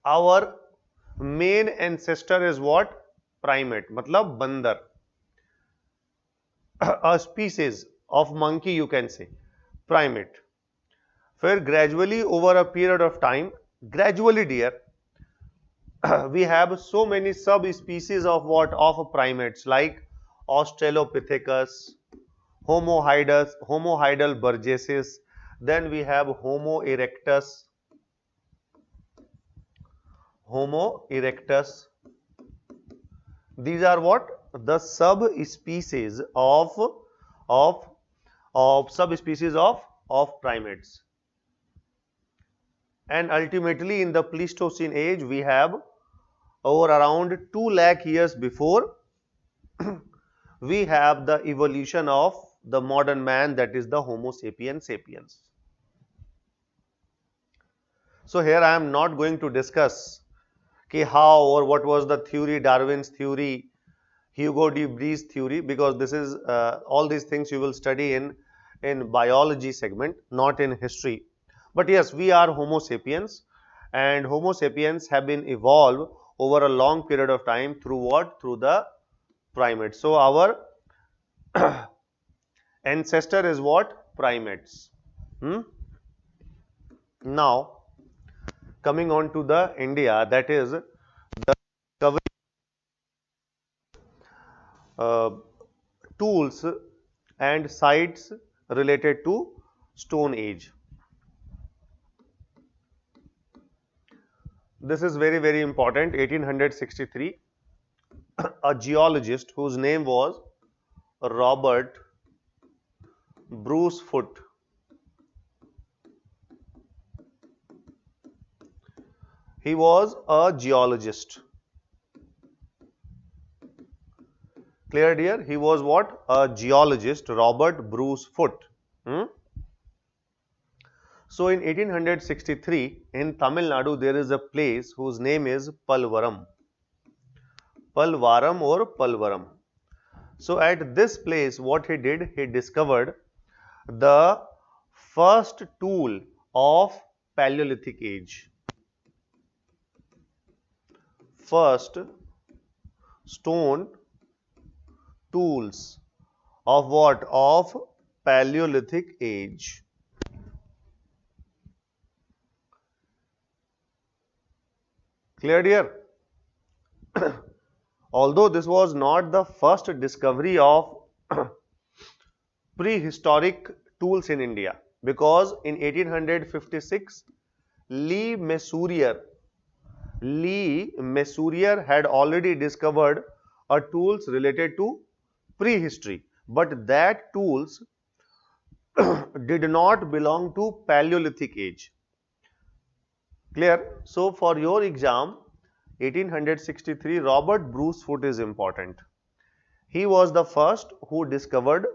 our main ancestor is what? Primate, matlab bandar, a species of monkey, you can say. primate. फिर gradually over a period of time, gradually dear, we have so many subspecies of what? Of primates like Australopithecus, Homo heidelbergensis, then we have Homo erectus, These are what? The subspecies of primates. And ultimately in the Pleistocene age we have over around 2 lakh years before we have the evolution of the modern man, that is the Homo sapiens sapiens. So here I am not going to discuss how or what was the theory, Darwin's theory, Hugo de Vries theory, because this is all these things you will study in biology segment, not in history. But yes, we are Homo sapiens, and Homo sapiens have been evolved over a long period of time through what? Through the primates. So our ancestor is what? Primates. Now coming on to the India, that is the discovery tools and sites related to Stone Age. This is very, very important. 1863, a geologist whose name was Robert Bruce Foote. He was a geologist. Clear dear? He was what? A geologist, Robert Bruce Foote. So in 1863 in Tamil Nadu there is a place whose name is Palvaram. Palvaram. So at this place what he did? He discovered the first tool of Paleolithic age. First stone tools of what? Of Paleolithic age. Clear dear? Although this was not the first discovery of prehistoric tools in India, because in 1856 Lee Mesurier had already discovered a tools related to prehistory, but that tools did not belong to Paleolithic age. Clear? So for your exam 1863 Robert Bruce Foote is important. He was the first who discovered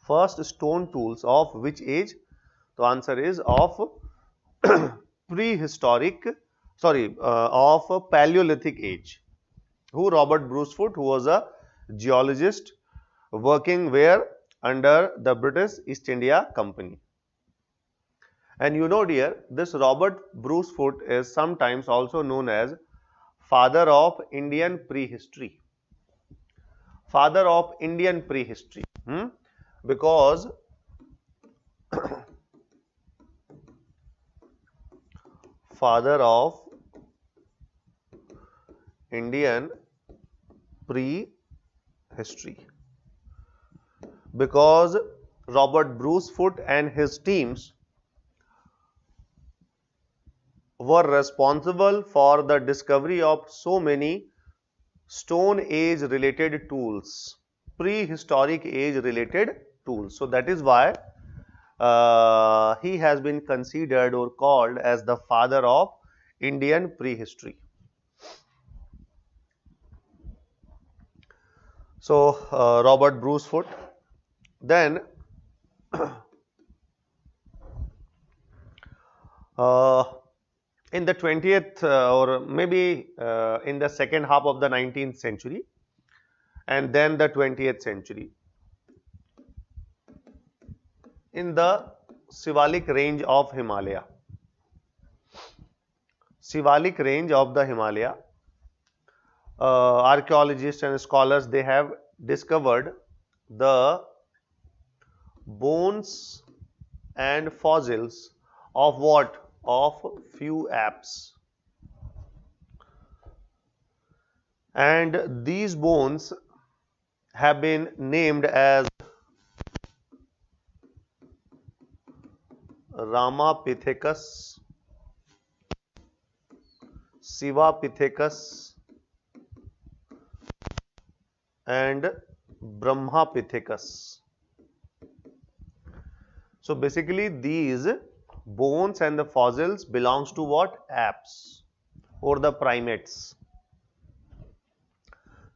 first stone tools of which age? The answer is of of Paleolithic age. Who? Robert Bruce Foote, who was a geologist working where? Under the British East India Company. And you know dear, this Robert Bruce Foote is sometimes also known as father of Indian prehistory. Father of Indian prehistory. Because father of Indian prehistory. Because Robert Bruce Foote and his teams were responsible for the discovery of so many Stone Age related tools, prehistoric age related tools. So that is why he has been considered or called as the father of Indian prehistory. So Robert Bruce Foote. Then in the 20th or maybe in the second half of the 19th century and then the 20th century, in the Shivalik range of Himalaya, archaeologists and scholars, they have discovered the bones and fossils of what? Of few apes. And these bones have been named as Ramapithecus, Sivapithecus, and Brahmapithecus. So basically these bones and the fossils belongs to what? Apes or the primates,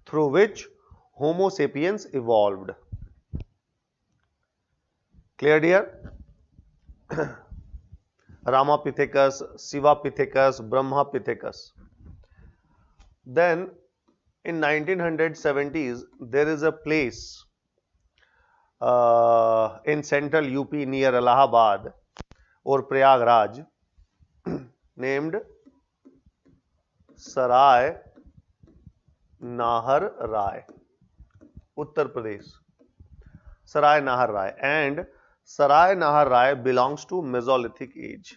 through which Homo sapiens evolved. Clear, dear? Ramapithecus, Sivapithecus, Brahmapithecus. Then in 1970s, there is a place in central UP near Allahabad or Prayagraj named Sarai Nahar Rai, Uttar Pradesh. Sarai Nahar Rai, and Sarai Nahar Rai belongs to Mesolithic age.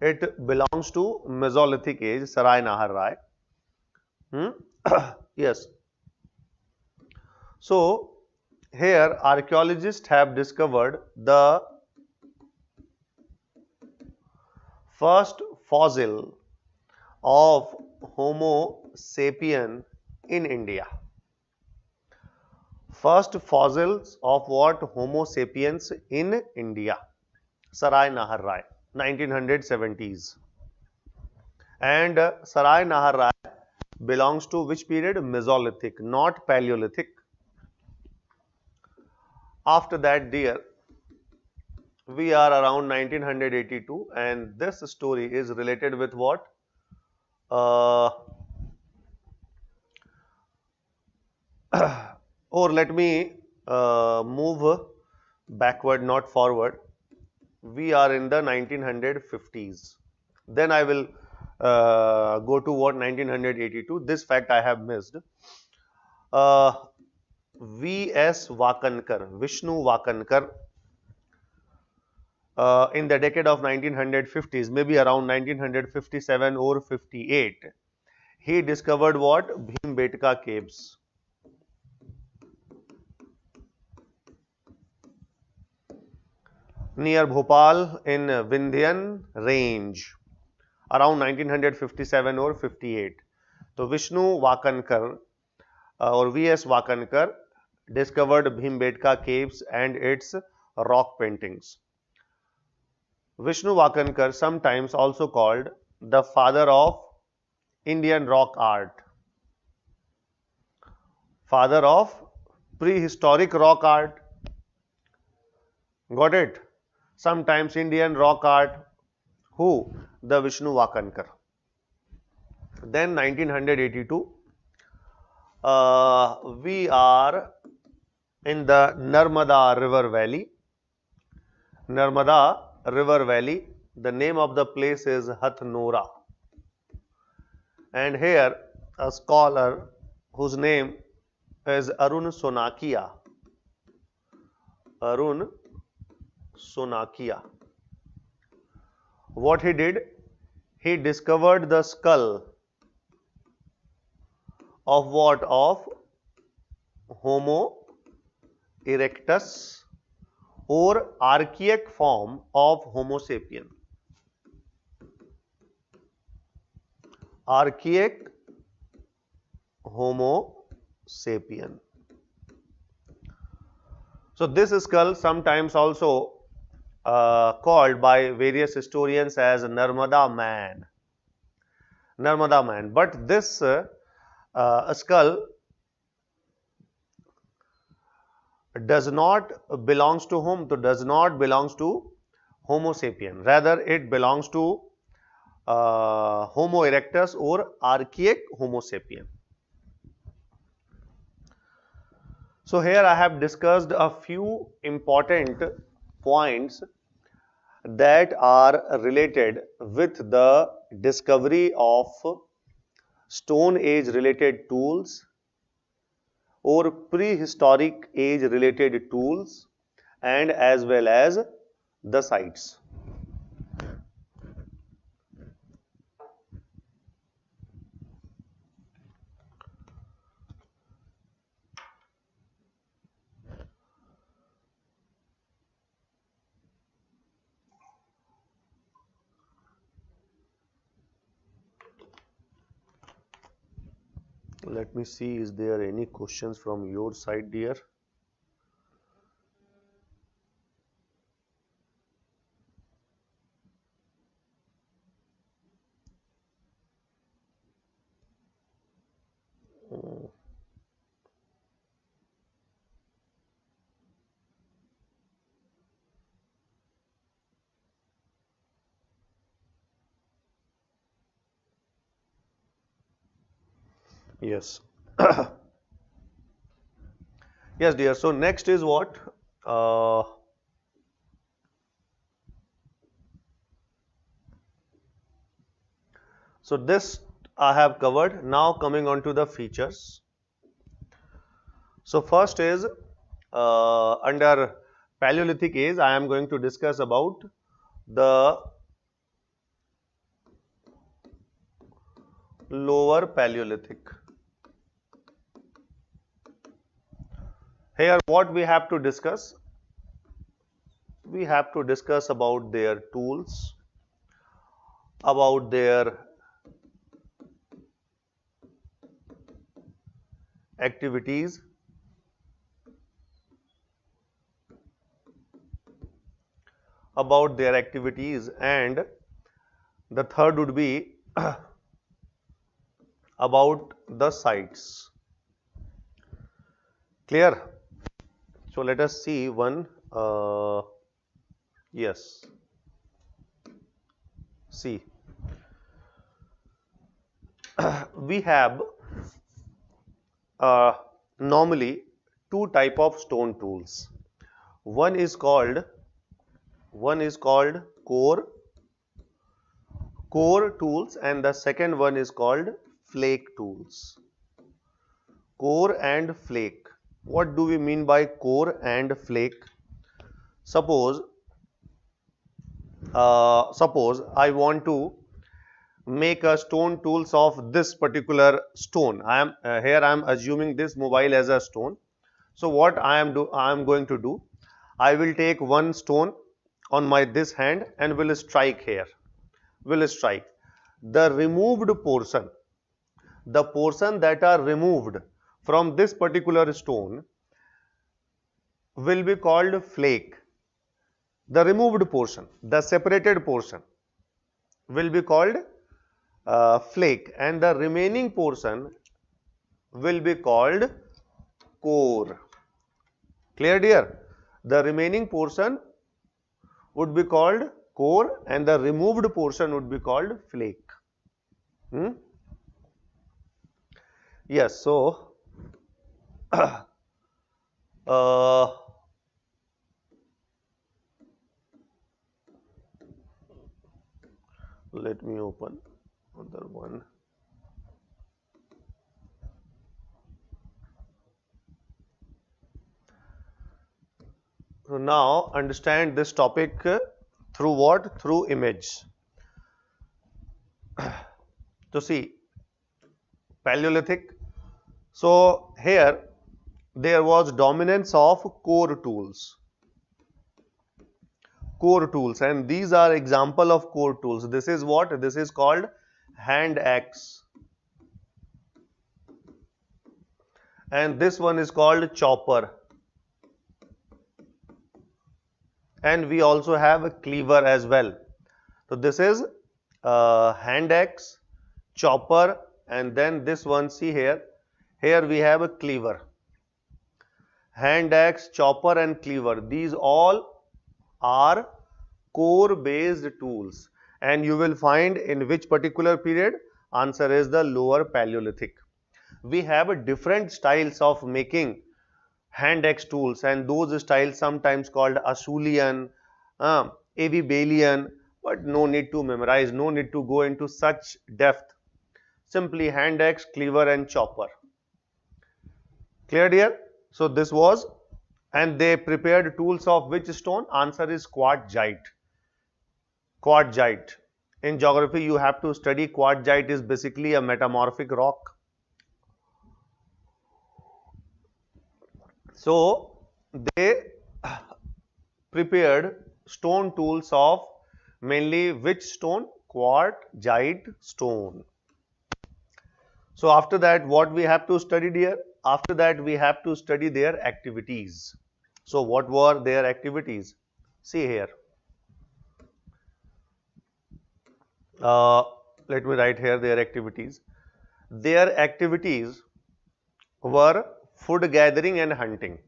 It belongs to Mesolithic age, Sarai Nahar Rai. Yes. So here archaeologists have discovered the first fossil of Homo sapien in India. First fossils of what? Homo sapiens in India. Sarai Nahar Rai, 1970s. And Sarai Nahar Rai belongs to which period? Mesolithic, not Paleolithic. After that, dear, we are around 1982, and this story is related with what? Or let me move backward, not forward. We are in the 1950s. Then I will go to what? 1982. This fact I have missed. V.S. Vakankar, Vishnu Vakankar, in the decade of 1950s, maybe around 1957 or 58, he discovered what? Bhimbetka caves. Near Bhopal in Vindhyan range, around 1957 or 58. So Vishnu Vakankar or V.S. Vakankar discovered Bhimbetka caves and its rock paintings. Vishnu Vakankar, sometimes also called the father of Indian rock art, father of prehistoric rock art. Got it? Sometimes Indian rock art. Who? The Vishnu Vakankar. Then 1982, we are in the Narmada River Valley. Narmada River Valley. The name of the place is Hathnora. And here a scholar whose name is Arun Sonakia. Arun Sonakia. What he did? He discovered the skull of what? Of Homo erectus, or archaic form of Homo sapien. Archaic Homo sapien. So this skull sometimes also called by various historians as Narmada man. Narmada man. But this skull does not belongs to whom? Does not belongs to Homo sapien. Rather, it belongs to Homo erectus or archaic Homo sapien. So here I have discussed a few important points that are related with the discovery of Stone Age related tools, or prehistoric age related tools and as well as the sites. Let me see, is there any questions from your side, dear? Yes. Yes, dear. So next is what? Uh, so this I have covered. Now coming on to the features. So first is under Paleolithic age, I am going to discuss about the lower Paleolithic. Here what we have to discuss? We have to discuss about their tools, about their activities, and the third would be about the sites. Clear? So let us see one. Yes. See, we have normally two type of stone tools. One is called core tools, and the second one is called flake tools. Core and flake. What do we mean by core and flake? Suppose I want to make a stone tools of this particular stone. I am assuming this mobile as a stone. So what I am going to do, I will take one stone on my this hand and will strike here. Will strike the removed portion. The portion that are removed from this particular stone will be called flake. The removed portion, the separated portion will be called flake, and the remaining portion will be called core. Clear, dear? The remaining portion would be called core and the removed portion would be called flake. Yes, so let me open another one. So now understand this topic through what? Through image. So see, Paleolithic. So here there was dominance of core tools. Core tools, and these are example of core tools. This is what? This is called hand axe, and this one is called chopper, and we also have a cleaver as well. So this is hand axe, chopper, and then this one, see here we have a cleaver. Hand axe, chopper and cleaver, these all are core based tools, and you will find in which particular period? Answer is the lower Paleolithic. We have different styles of making hand axe tools, and those styles sometimes called Acheulean, Avibalian, but no need to memorize, no need to go into such depth. Simply hand axe, cleaver and chopper. Clear dear? So this was, and they prepared tools of which stone? Answer is quartzite. Quartzite. In geography you have to study quartzite is basically a metamorphic rock. So they prepared stone tools of mainly which stone? Quartzite stone. So after that, what we have to study here? After that, we have to study their activities. So what were their activities? See here. Let me write here their activities. Their activities were food gathering and hunting.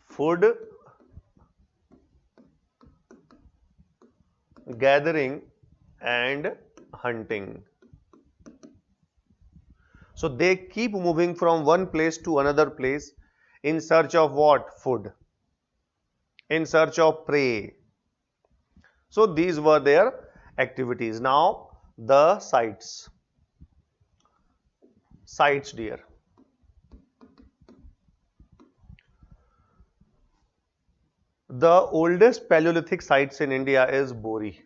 Food gathering and hunting. So they keep moving from one place to another place in search of what? Food. In search of prey. So these were their activities. Now the sites. Sites dear. The oldest Paleolithic sites in India is Bori.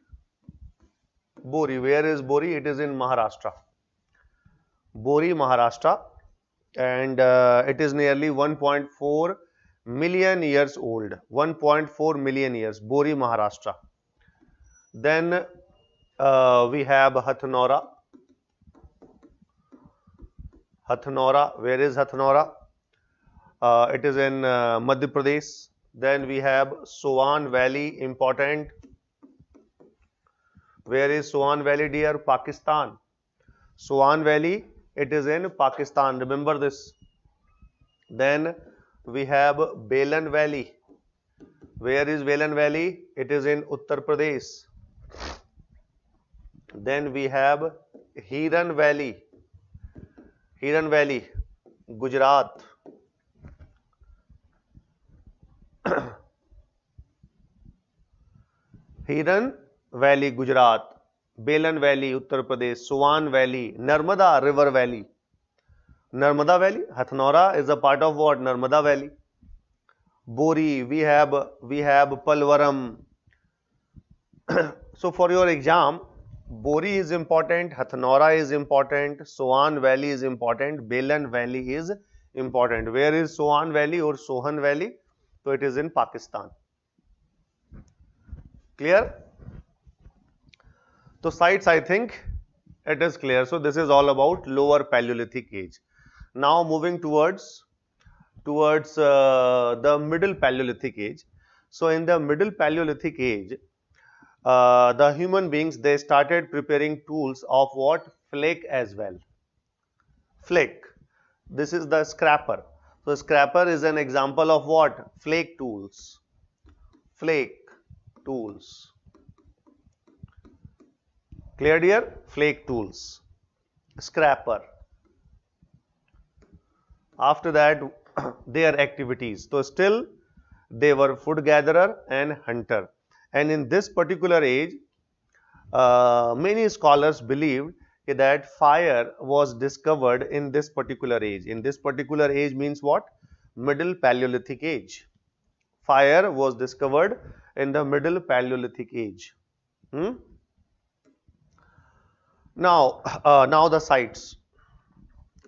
Bori, where is Bori? It is in Maharashtra. Bori, Maharashtra, and it is nearly 1.4 million years old. 1.4 million years, Bori, Maharashtra. Then we have Hathnora. Hathnora, where is Hathnora? It is in Madhya Pradesh. Then we have Soan Valley, important. Where is Soan Valley dear? Pakistan. Soan Valley, it is in Pakistan, remember this. Then we have Belan Valley. Where is Belan Valley? It is in Uttar Pradesh. Then we have Hiran Valley. Hiran Valley, Gujarat. Hiran Valley, Gujarat. Belan Valley, Uttar Pradesh. Soan Valley, Narmada River Valley. Narmada Valley, Hathnora is a part of what? Narmada Valley. Bori, we have Palvaram. So for your exam, Bori is important, Hathnora is important, Soan Valley is important, Belan Valley is important. Where is Soan Valley or Sohan Valley? So it is in Pakistan. Clear? So sites, I think it is clear. So this is all about lower Paleolithic age. Now moving towards the middle Paleolithic age. So in the middle Paleolithic age, the human beings, they started preparing tools of what? Flake as well. Flake. This is the scraper. So scraper is an example of what? Flake tools. Flake tools. Clear dear? Flake tools. Scraper. After that, their activities. So still they were food gatherer and hunter. And in this particular age, many scholars believed that fire was discovered in this particular age. In this particular age means what? Middle Paleolithic age. Fire was discovered in the middle Paleolithic age. Now the sites.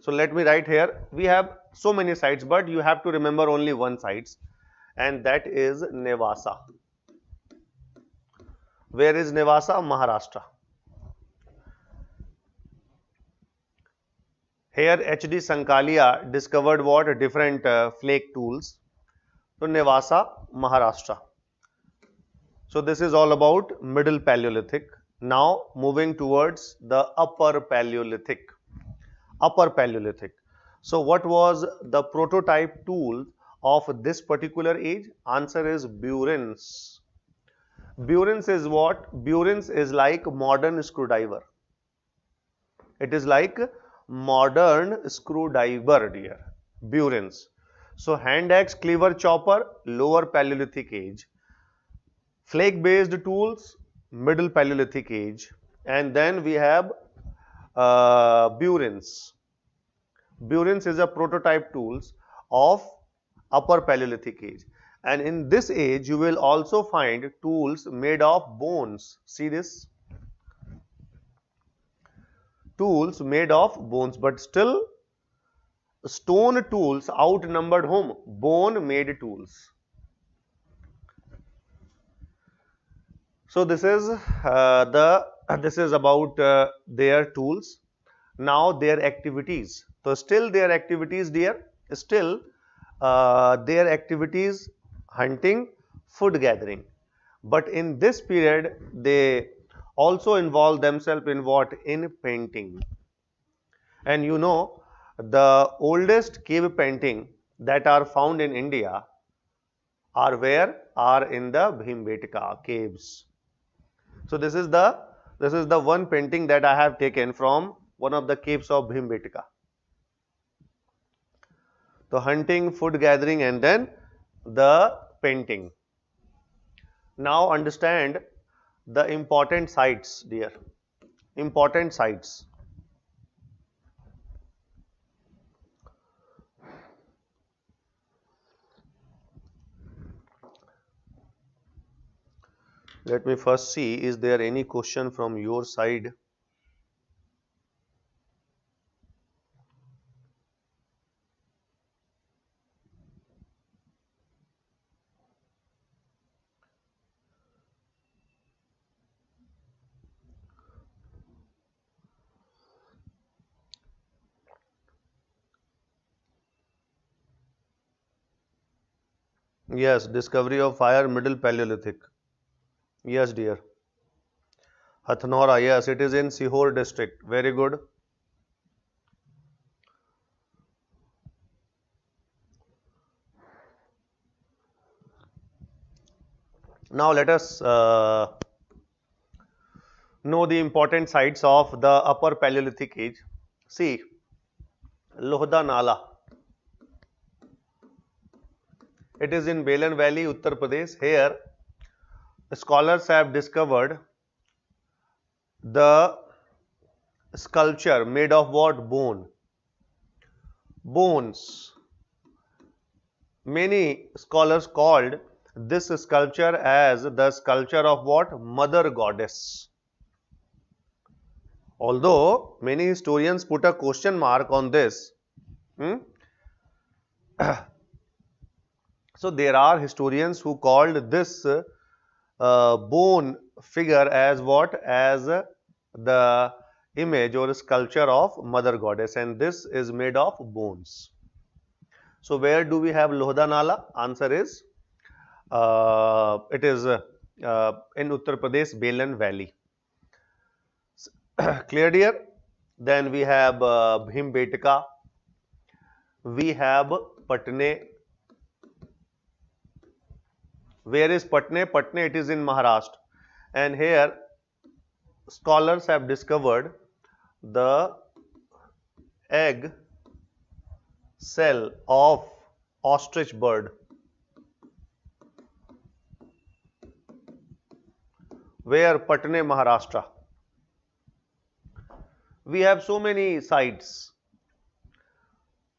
So let me write here. We have so many sites, but you have to remember only one site, and that is Nevasa. Where is Nevasa? Maharashtra. Here H.D. Sankalia discovered what? Different flake tools. So Nevasa, Maharashtra. So this is all about middle Paleolithic. Now moving towards the upper Paleolithic. Upper Paleolithic. So what was the prototype tool of this particular age? Answer is burins. Burins is what? Burins is like modern screwdriver. It is like modern screwdriver dear. Burins. So hand axe, cleaver, chopper, lower Paleolithic age. Flake based tools, middle Paleolithic age. And then we have burins. Burins is a prototype tools of upper Paleolithic age. And in this age, you will also find tools made of bones. See this? Tools made of bones, but still stone tools outnumbered whom? Bone made tools. So this is this is about their tools. Now their activities. So still their activities, dear. Still their activities: hunting, food gathering. But in this period, they also involve themselves in what? In painting. And you know, the oldest cave painting that are found in India are where? Are in the Bhimbetka caves. So this is the one painting that I have taken from one of the caves of Bhimbetka. So hunting, food gathering, and then the painting. Now understand the important sites, dear. Important sites. Let me first see, is there any question from your side? Yes, discovery of fire, Middle Paleolithic. Yes, dear. Hathnora, yes, it is in Sihor district. Very good. Now let us know the important sites of the upper Paleolithic age. See, Lohda Nala. It is in Belan Valley, Uttar Pradesh. Here, scholars have discovered the sculpture made of what? Bone. Bones. Many scholars called this sculpture as the sculpture of what? Mother Goddess. Although many historians put a question mark on this. So there are historians who called this bone figure as what? As the image or sculpture of Mother Goddess, and this is made of bones. So where do we have Lohda Nala? Answer is it is in Uttar Pradesh, Belan Valley. Clear, dear? Then we have Bhimbetka. We have Patne. Where is Patne? Patne, it is in Maharashtra. And here scholars have discovered the egg cell of ostrich bird. Where? Patne, Maharashtra. We have so many sites.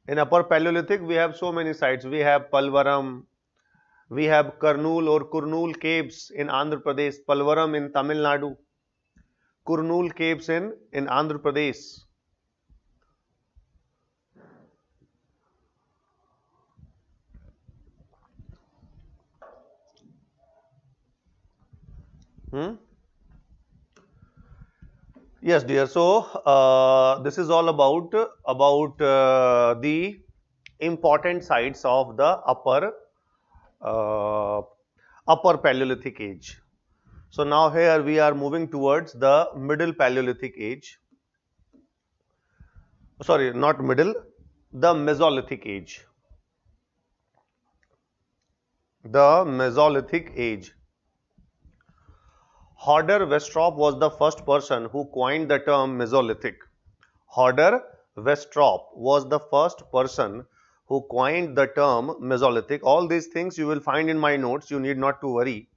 In upper Paleolithic, we have so many sites. We have Palvaram, we have Kurnool or Kurnool caves in Andhra Pradesh, Palvaram in Tamil Nadu, Kurnool caves in Andhra Pradesh. Yes, dear. So this is all about the important sites of the upper Paleolithic age. So now here we are moving towards the Middle Paleolithic age. Sorry, not middle, the Mesolithic age. The Mesolithic age. Hodder Westrop was the first person who coined the term Mesolithic. Hodder Westrop was the first person who coined the term Mesolithic. All these things you will find in my notes, you need not to worry.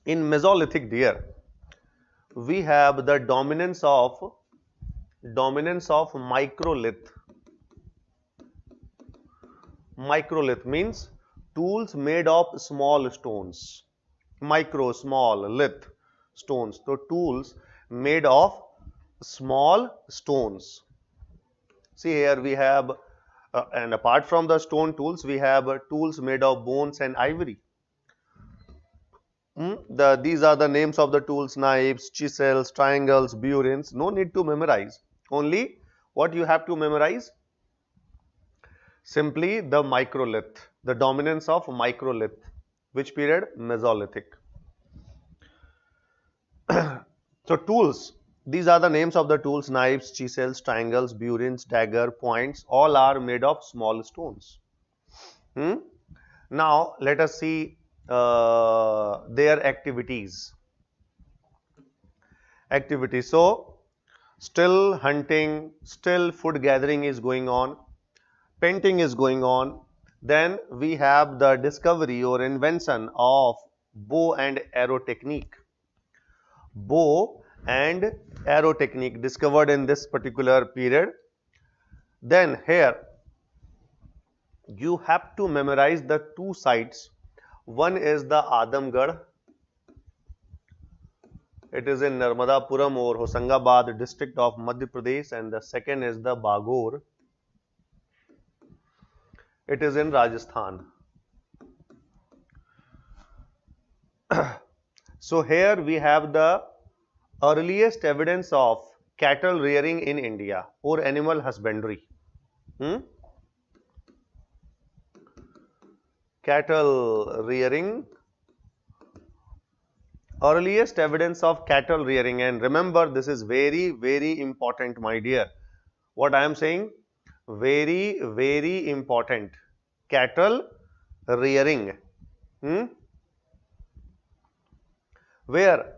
In Mesolithic, dear, we have the dominance of Dominance of microlith. Microlith means tools made of small stones. Micro, small, lith, stones. So tools made of small stones. See here we have, and apart from the stone tools, we have tools made of bones and ivory. These are the names of the tools: knives, chisels, triangles, burins. No need to memorize. Only what you have to memorize? Simply the microlith, the dominance of microlith. Which period? Mesolithic. So tools, these are the names of the tools: knives, chisels, triangles, burins, dagger, points, all are made of small stones. Now let us see their activities. So still hunting, still food gathering is going on, painting is going on. Then we have the discovery or invention of bow and arrow technique. Bow and arrow technique discovered in this particular period. Then here you have to memorize the two sites. One is the Adamgarh. It is in Narmadapuram or Hosangabad district of Madhya Pradesh, and the second is the Bagor. It is in Rajasthan. So here we have the earliest evidence of cattle rearing in India or animal husbandry. Cattle rearing, earliest evidence of cattle rearing. And remember, this is very, very important, my dear. What I am saying? Very, very important. Cattle rearing. Where?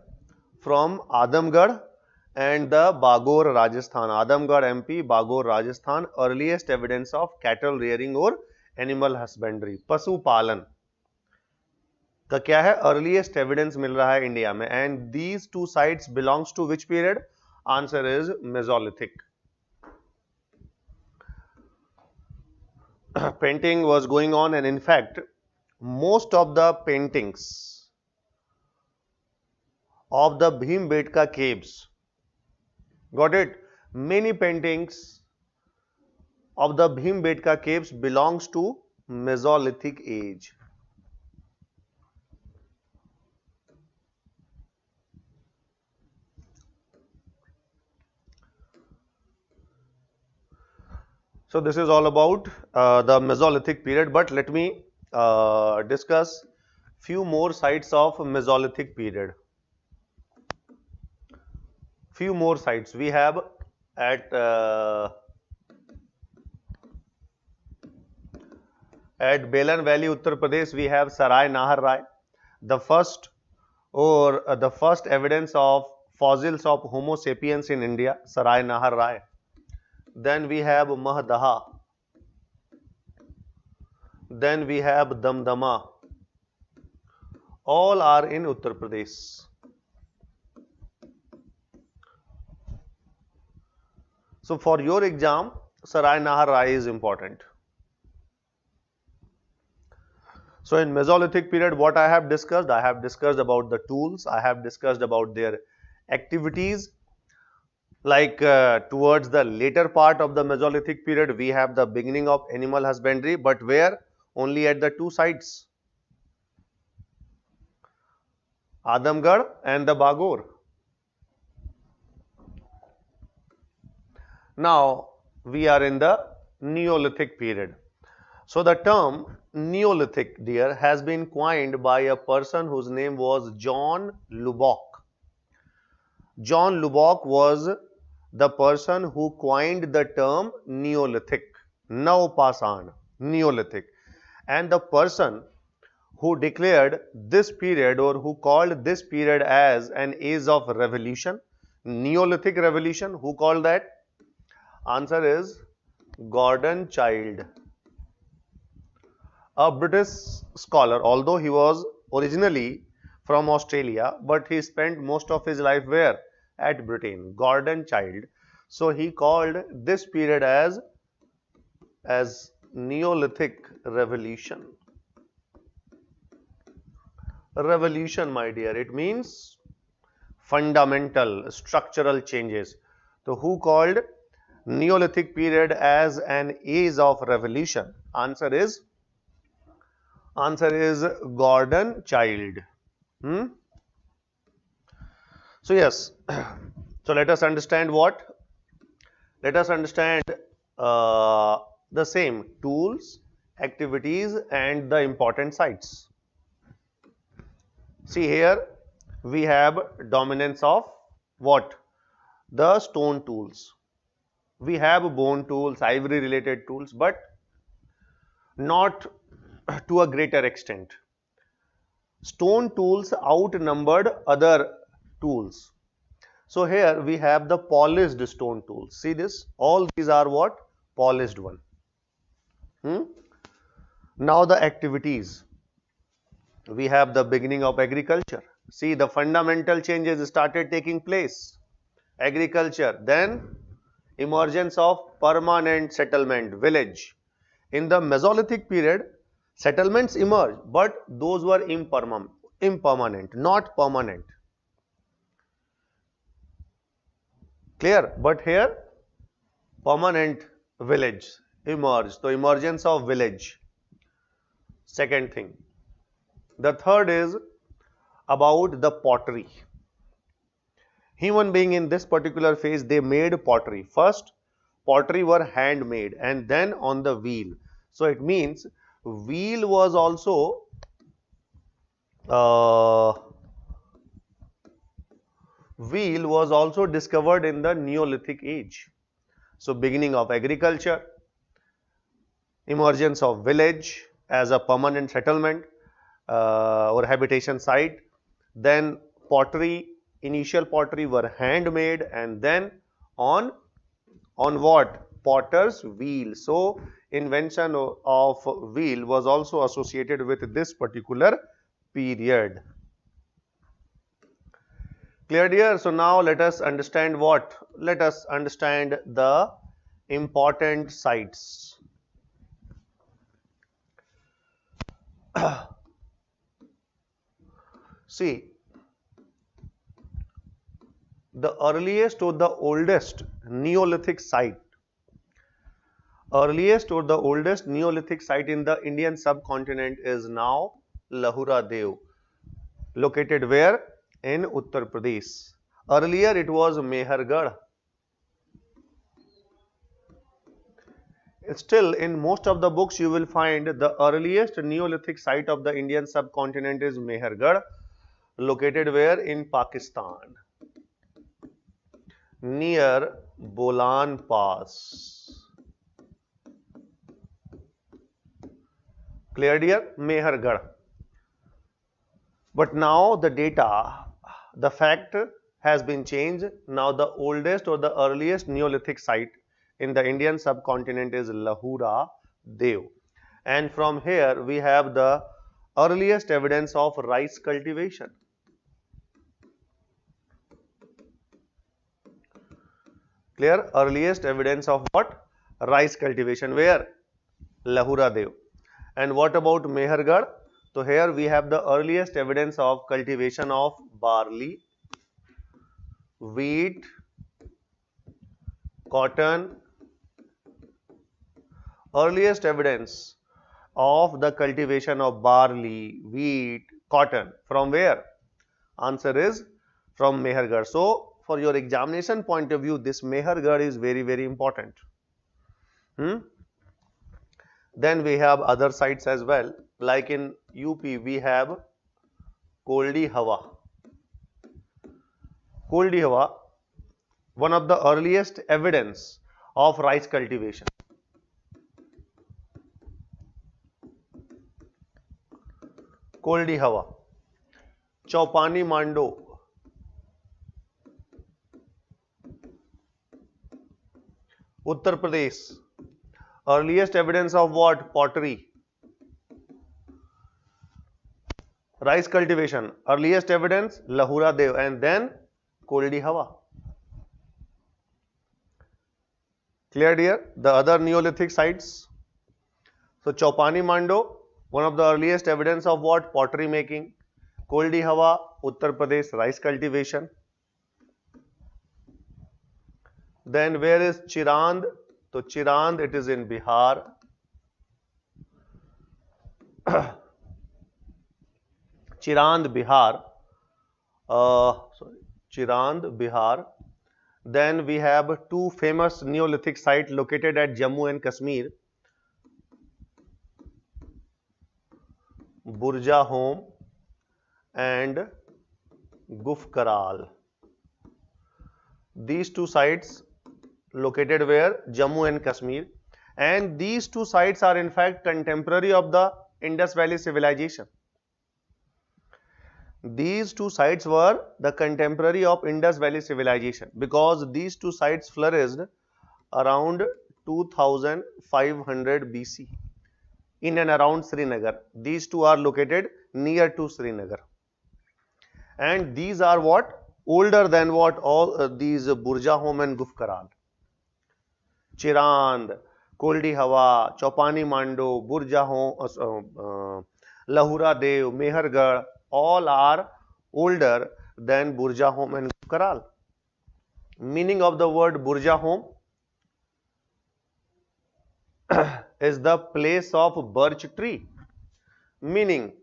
From Adamgarh and the Bagor, Rajasthan. Adamgarh MP, Bagor, Rajasthan. Earliest evidence of cattle rearing or animal husbandry, पशुपालन का क्या है? Earliest evidence मिल रहा है India में. And these two sites belongs to which period? Answer is mesolithic. Painting was going on, and in fact most of the paintings of the Bhimbetka caves, got it? Many paintings of the Bhimbetka caves belongs to Mesolithic age. So this is all about the Mesolithic period, but let me discuss few more sites of Mesolithic period. Few more sites we have at Belan Valley, Uttar Pradesh. We have Sarai Nahar Rai, the first evidence of fossils of Homo sapiens in India, Sarai Nahar Rai. Then we have Mahdaha. Then we have Damdama. All are in Uttar Pradesh. So for your exam, Sarai Nahar Rai is important. So in Mesolithic period, what I have discussed? I have discussed about the tools. I have discussed about their activities. Like towards the later part of the Mesolithic period, we have the beginning of animal husbandry, but where? Only at the two sites, Adamgarh and the Bagor. Now we are in the Neolithic period. So the term Neolithic, dear, has been coined by a person whose name was John Lubbock. John Lubbock was the person who coined the term Neolithic, Naupasan, Neolithic, and the person who declared this period or who called this period as an age of revolution, Neolithic revolution. Who called that? Answer is Gordon Childe, a British scholar, although he was originally from Australia, but he spent most of his life where? At Britain. Gordon Childe. So he called this period as Neolithic Revolution. Revolution, my dear, it means fundamental structural changes. So who called Neolithic period as an age of revolution? Answer is Gordon Child. So yes, so let us understand what? Let us understand the same tools, activities and the important sites. See here we have dominance of what? The stone tools. We have bone tools, ivory related tools, but not to a greater extent. Stone tools outnumbered other tools. So here we have the polished stone tools. See this? All these are what? Polished one. Now the activities. We have the beginning of agriculture. See, the fundamental changes started taking place. Agriculture, then emergence of permanent settlement, village. In the Mesolithic period, settlements emerged, but those were impermanent, not permanent. Clear? But here, permanent village emerged. So, emergence of village. Second thing. The third is about the pottery. Human being in this particular phase, they made pottery. First, pottery were handmade and then on the wheel. So, it means wheel was also discovered in the Neolithic age. So, beginning of agriculture, emergence of village as a permanent settlement or habitation site, then pottery, initial pottery were handmade and then on what? Potter's wheel. So, invention of wheel was also associated with this particular period. Clear, dear? So, now let us understand what? Let us understand the important sites. See, the earliest or the oldest Neolithic site, in the Indian subcontinent is now Lahura Dev, located where? In Uttar Pradesh. Earlier it was Mehergarh. Still, in most of the books you will find the earliest Neolithic site of the Indian subcontinent is Mehergarh, located where? In Pakistan, near Bolan Pass. Clear, dear? Mehergarh. But now the data, the fact has been changed. Now the oldest or the earliest Neolithic site in the Indian subcontinent is Lahura Dev. And from here we have the earliest evidence of rice cultivation. Clear? Earliest evidence of what? Rice cultivation. Where? Lahura Dev. And what about Mehergarh? So here we have the earliest evidence of cultivation of barley, wheat, cotton. Earliest evidence of the cultivation of barley, wheat, cotton. From where? Answer is from Mehergarh. So, for your examination point of view, this Mehergarh is very, very important. Then we have other sites as well, like in UP we have Koldi Hawa. Koldi Hawa, one of the earliest evidence of rice cultivation. Koldi Hawa. Chaupani Mando, Uttar Pradesh. Earliest evidence of what? Pottery. Rice cultivation. Earliest evidence Lahura Dev and then Koldi Hawa. Clear dear? The other Neolithic sites. So Chaupani Mando, one of the earliest evidence of what? Pottery making. Koldi Hawa, Uttar Pradesh, rice cultivation. Then where is Chirand? So Chirand, it is in Bihar. Chirand, Bihar. Chirand, Bihar. Then we have two famous Neolithic sites located at Jammu and Kashmir. Burja Home and Gufkaral. These two sites located where? Jammu and Kashmir. And these two sites are in fact contemporary of the Indus Valley civilization. These two sites were the contemporary of Indus Valley civilization because these two sites flourished around 2500 BC in and around Srinagar. These two are located near to Srinagar. And these are what? Older than what? All these Burja Home and Gufkaral. Chirand, Koldi Hawa, Chaupani Mando, Burja Home, Lahura Dev, Mehergarh, all are older than Burja Home and Gufkaral. Meaning of the word Burja Home is the place of birch tree. Meaning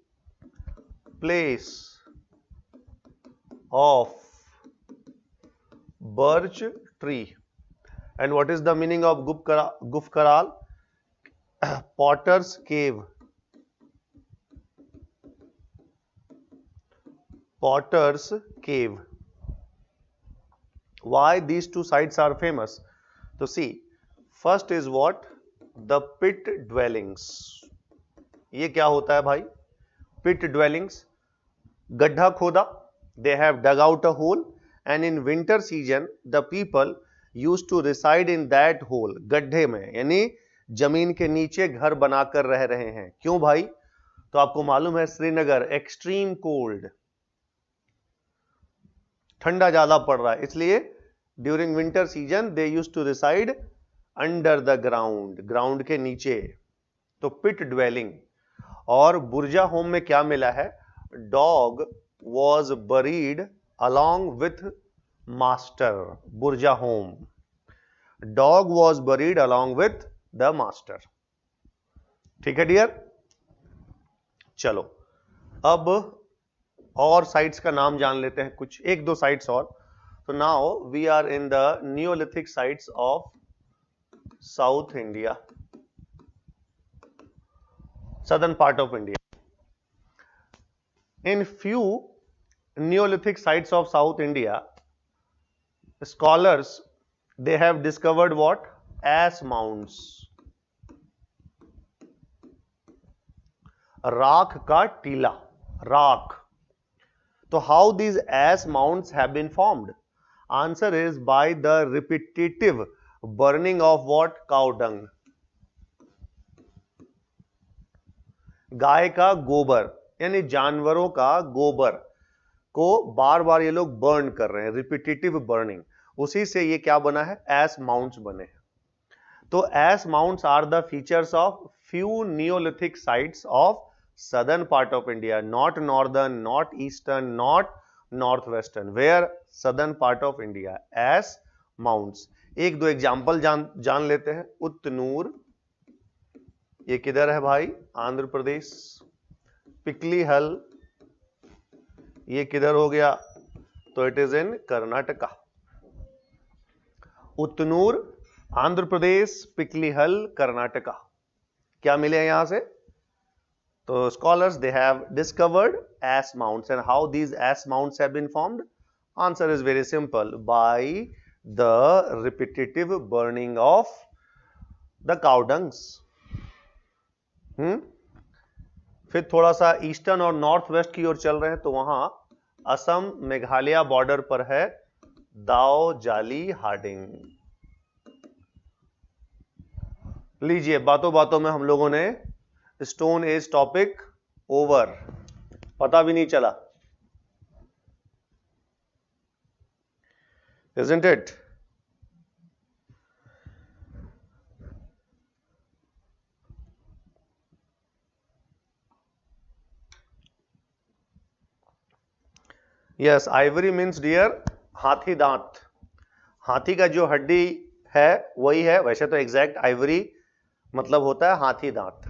place of birch tree. And what is the meaning of Gufkaral? Potter's cave. Potter's cave. Why these two sites are famous? So see, first is what? The pit dwellings. ये क्या होता है भाई? Pit dwellings. गड्ढा खोदा. They have dug out a hole, and in winter season the people used to reside in that hole. गड्ढे में, यानी जमीन के नीचे घर बनाकर रह रहे हैं. क्यों भाई? तो आपको मालूम है श्रीनगर एक्सट्रीम कोल्ड, ठंडा ज्यादा पड़ रहा है, इसलिए during winter season they used to reside under the ground, ground के नीचे. तो पिट ड्वेलिंग. और बुर्जा होम में क्या मिला है? Dog was buried along with master. Burja home. Dog was buried along with the master. ठीक है डियर? चलो अब और साइट्स का नाम जान लेते हैं, कुछ एक दो साइट्स और. तो now we are in the neolithic sites of south India, southern part of India. In few Neolithic sites of South India, scholars they have discovered what? Ash mounds. राख का टीला, राख. तो how these ash mounds have been formed? Answer is by the repetitive burning of what? Cow dung. गाय का गोबर यानी जानवरों का गोबर को बार बार ये लोग बर्न कर रहे हैं, रिपीटेटिव बर्निंग. उसी से ये क्या बना है? एश माउंट्स बने हैं. तो ash mounds are the features of few neolithic sites of southern part of India, not northern, not eastern, not north western, where southern part of India. Ash mounds. एक दो एग्जाम्पल जान लेते हैं. उतनूर, ये किधर है भाई? आंध्र प्रदेश. पिकली हल, ये किधर हो गया? तो it is in Karnataka. Utnur Andhra Pradesh, Piklihal Karnataka. क्या मिले यहां से? तो scholars they have discovered ash mounds. And how these ash mounds have been formed? Answer is very simple, by the repetitive burning of the cow dungs. फिर थोड़ा सा ईस्टर्न और north west की ओर चल रहे हैं, तो वहां असम मेघालय बॉर्डर पर है दाओ जाली हार्डिंग. लीजिए, बातों बातों में हम लोगों ने स्टोन एज टॉपिक ओवर, पता भी नहीं चला. Isn't it? Yes, ivory means dear हाथी दांत। हाथी का जो हड्डी है वही है, वैसे तो एग्जैक्ट आइवरी मतलब होता है हाथी दांत।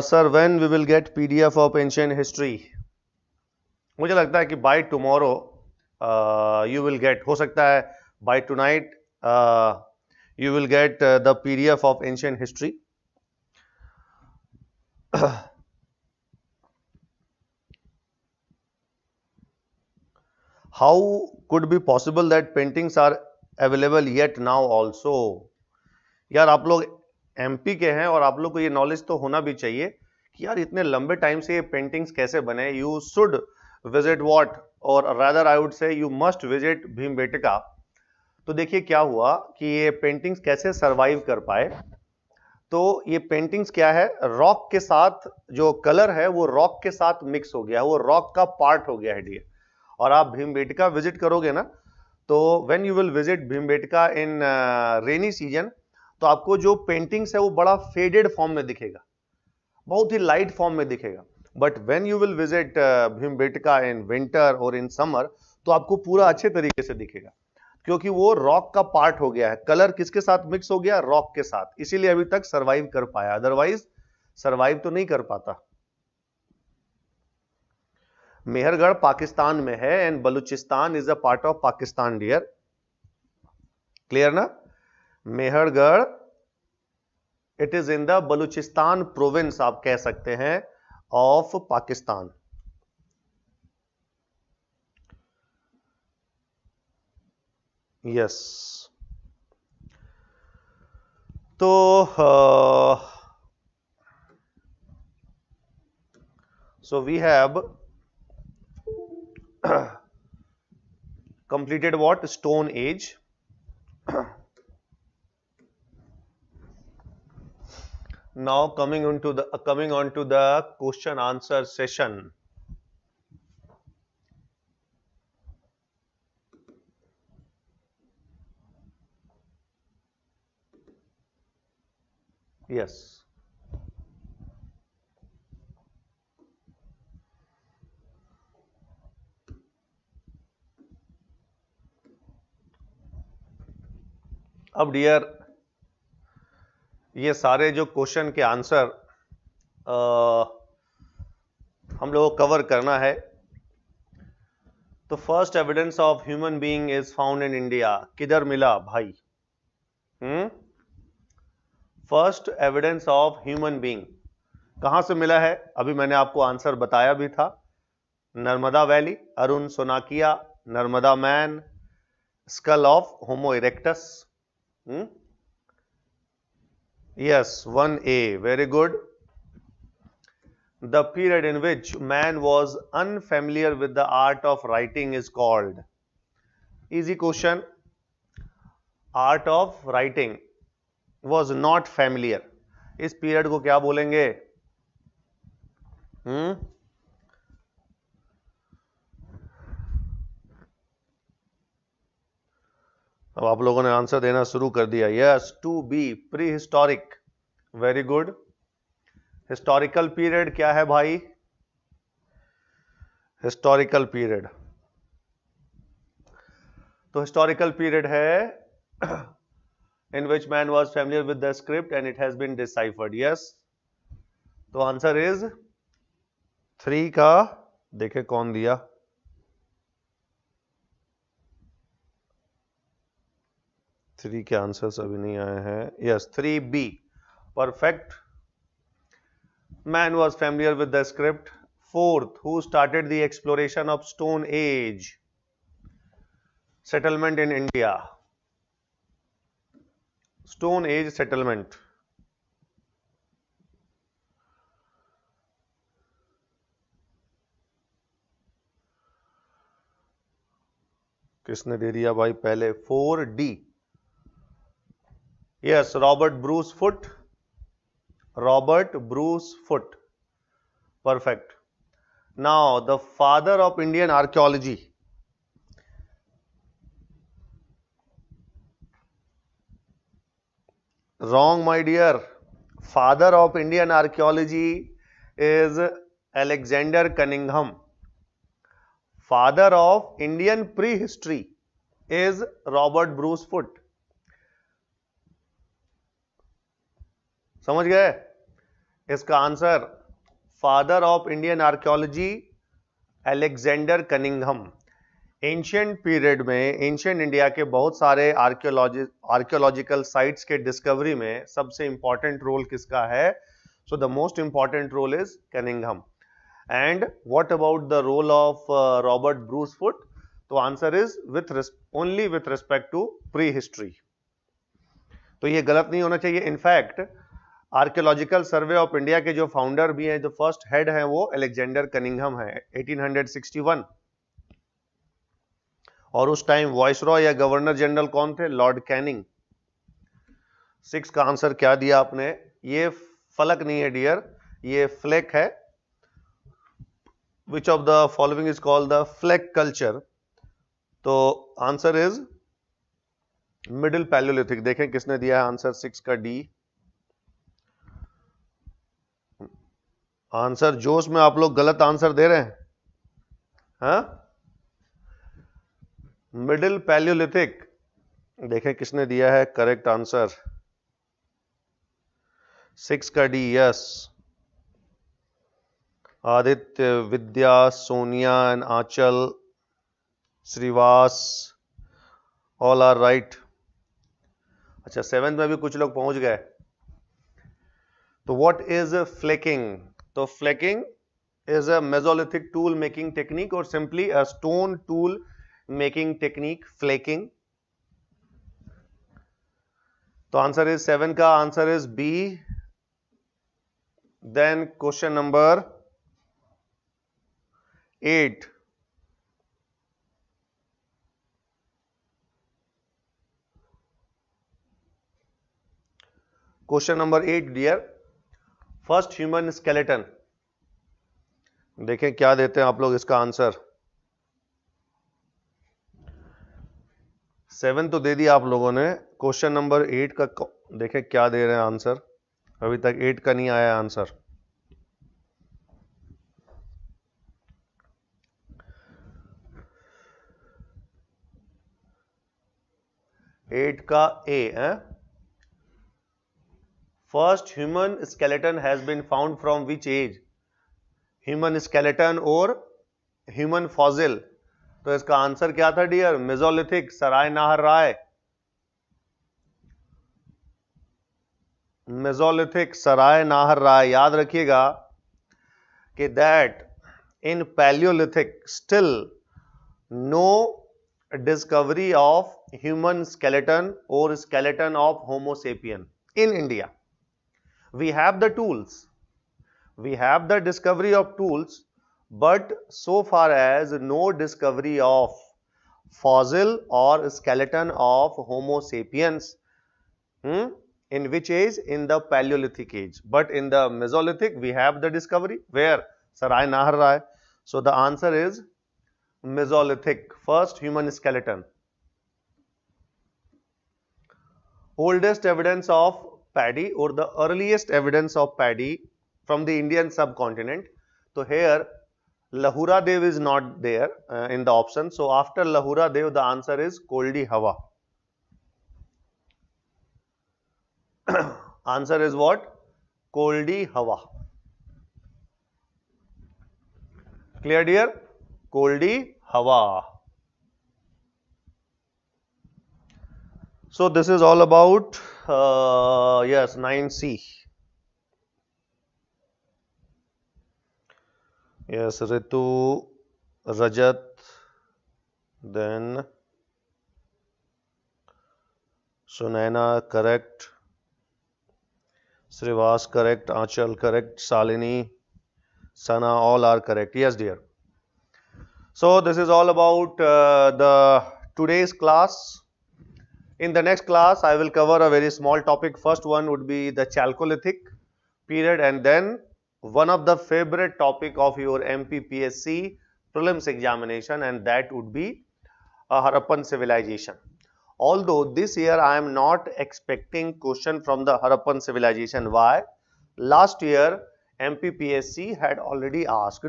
Sir when we will get PDF of ancient history? मुझे लगता है कि by tomorrow you will get, हो सकता है by tonight you will get the PDF of ancient history. How could be possible that paintings are available yet now also? यार आप लोग एमपी के हैं और आप लोग को ये नॉलेज तो होना भी चाहिए कि यार इतने लंबे टाइम से ये पेंटिंग्स कैसे बने। यू शुड विजिट व्हाट, और rather I would say you must visit Bhimbetka. तो देखिए क्या हुआ कि ये पेंटिंग्स कैसे सरवाइव कर पाए। तो ये पेंटिंग्स क्या है, रॉक के साथ जो कलर है वो रॉक के साथ मिक्स हो गया, वो रॉक का पार्ट हो गया है डियर। और आप भीमबेटका विजिट करोगे ना, तो when you will visit Bhimbetka in rainy season, तो आपको जो पेंटिंग्स है वो बड़ा फेडेड फॉर्म में दिखेगा, बहुत ही लाइट फॉर्म में दिखेगा। But when you will visit Bhimbetka in winter और इन समर, तो आपको पूरा अच्छे तरीके से दिखेगा, क्योंकि वो रॉक का पार्ट हो गया है। कलर किसके साथ मिक्स हो गया, रॉक के साथ, इसीलिए अभी तक सरवाइव कर पाया, अदरवाइज सरवाइव तो नहीं कर पाता। मेहरगढ़ पाकिस्तान में है and Balochistan is a part of Pakistan dear, clear ना। Mehrgarh it is in the Balochistan province, आप कह सकते हैं, ऑफ पाकिस्तान। यस, तो so we have completed what, stone age. Now coming on to the question answer session. Yes, अब डियर ये सारे जो क्वेश्चन के आंसर हम लोगों को कवर करना है। तो first evidence of human being is found in India, किधर मिला भाई? First evidence of human being कहां से मिला है? अभी मैंने आपको आंसर बताया भी था, Narmada valley, Arun Sonakia, Narmada man, skull of Homo erectus. Yes, 1A, very good. The period in which man was unfamiliar with the art of writing is called? Easy question. Art of writing was not familiar. इस period को क्या बोलेंगे? अब आप लोगों ने answer देना शुरू कर दिया। Yes, 2B, pre historic, very good. Historical period क्या है भाई? हिस्टोरिकल पीरियड, तो हिस्टोरिकल पीरियड है in which man was familiar with the script and it has been deciphered. Yes, तो आंसर इज 3 का, देखे कौन दिया, थ्री के आंसर्स अभी नहीं आए हैं। Yes, 3B, perfect. Man was familiar with the script. Fourth, who started the exploration of stone as settlement in India? Stone age settlement, किसने दे दिया भाई पहले? 4D। Yes, Robert Bruce foot, Robert Bruce foot, perfect. Now the father of Indian archaeology, wrong my dear, father of Indian archaeology is Alexander Cunningham, father of Indian prehistory, is Robert Bruce Foote. समझ गए? इसका answer father of Indian archaeology Alexander Cunningham. Ancient period में ancient India के बहुत सारे archaeological sites के discovery में सबसे इंपॉर्टेंट रोल किसका है? So the most important role is Cunningham. And what about the role of Robert Bruce Foote? तो answer is only with respect to prehistory. तो ये गलत नहीं होना चाहिए। In fact archaeological survey of India के जो फाउंडर भी हैं, जो फर्स्ट हेड हैं, वो अलेक्जेंडर कनिंघम है 1861। और उस टाइम वाइसरॉय या गवर्नर जनरल कौन थे? Lord Canning. 6 का आंसर क्या दिया आपने? ये फलक नहीं है डियर, ये फ्लेक है। Which of the following is called the flake culture? तो आंसर इज मिडिल पैलियोलिथिक। देखें किसने दिया है आंसर 6 का डी। आंसर जोश में आप लोग गलत आंसर दे रहे हैं, हाँ? Middle palaeolithic. देखें किसने दिया है करेक्ट आंसर 6 का D. Yes, Aditya, Vidya, Sonia and Aanchal, Shrivas, all are right. अच्छा, 7th में भी कुछ लोग पहुंच गए। तो व्हाट इज फ्लेकिंग? तो flaking is a mesolithic tool making technique और simply a stone tool making technique, flaking. तो आंसर इज 7 का answer is B. Then question number 8। Question number 8 dear, first human skeleton. देखें क्या देते हैं आप लोग इसका आंसर। 7 तो दे दिया आप लोगों ने, क्वेश्चन नंबर 8 का देखें क्या दे रहे हैं आंसर। अभी तक 8 का नहीं आया आंसर। एट का ए है। First human skeleton has been found from which age? Human skeleton और ह्यूमन फॉसिल। तो इसका आंसर क्या था dear? Mesolithic, Sarai Nahar Rai. Mesolithic, Sarai Nahar Rai. याद रखिएगा कि that in palaeolithic still no discovery of human skeleton और skeleton of Homo sapien in India. We have the tools, we have the discovery of tools, but so far as no discovery of fossil or skeleton of Homo sapiens. In which age? In the Paleolithic age. But in the Mesolithic we have the discovery. Where? Sarai Nahar Rai. So the answer is Mesolithic, first human skeleton. Oldest evidence of paddy or the earliest evidence of paddy from the Indian subcontinent. So here Lahura Dev is not there in the option. So after Lahura Dev the answer is Koldi Hawa. Answer is what? Koldi Hawa. Clear dear? Koldi Hawa. So this is all about yes, 9C. Yes, Ritu, Rajat, then Sunaina correct, Srivas correct, Aanchal correct, Salini, Sana, all are correct. Yes dear. So this is all about the today's class. In the next class, I will cover a very small topic. First one would be the Chalcolithic period, and then one of the favorite topic of your MPPSC prelims examination, and that would be Harappan civilization. Although this year I am not expecting question from the Harappan civilization. Why? Last year MPPSC had already asked,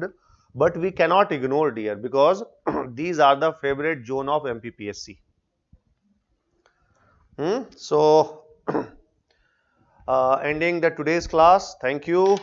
but we cannot ignore, dear, because these are the favorite zone of MPPSC. So, ending the today's class. Thank you.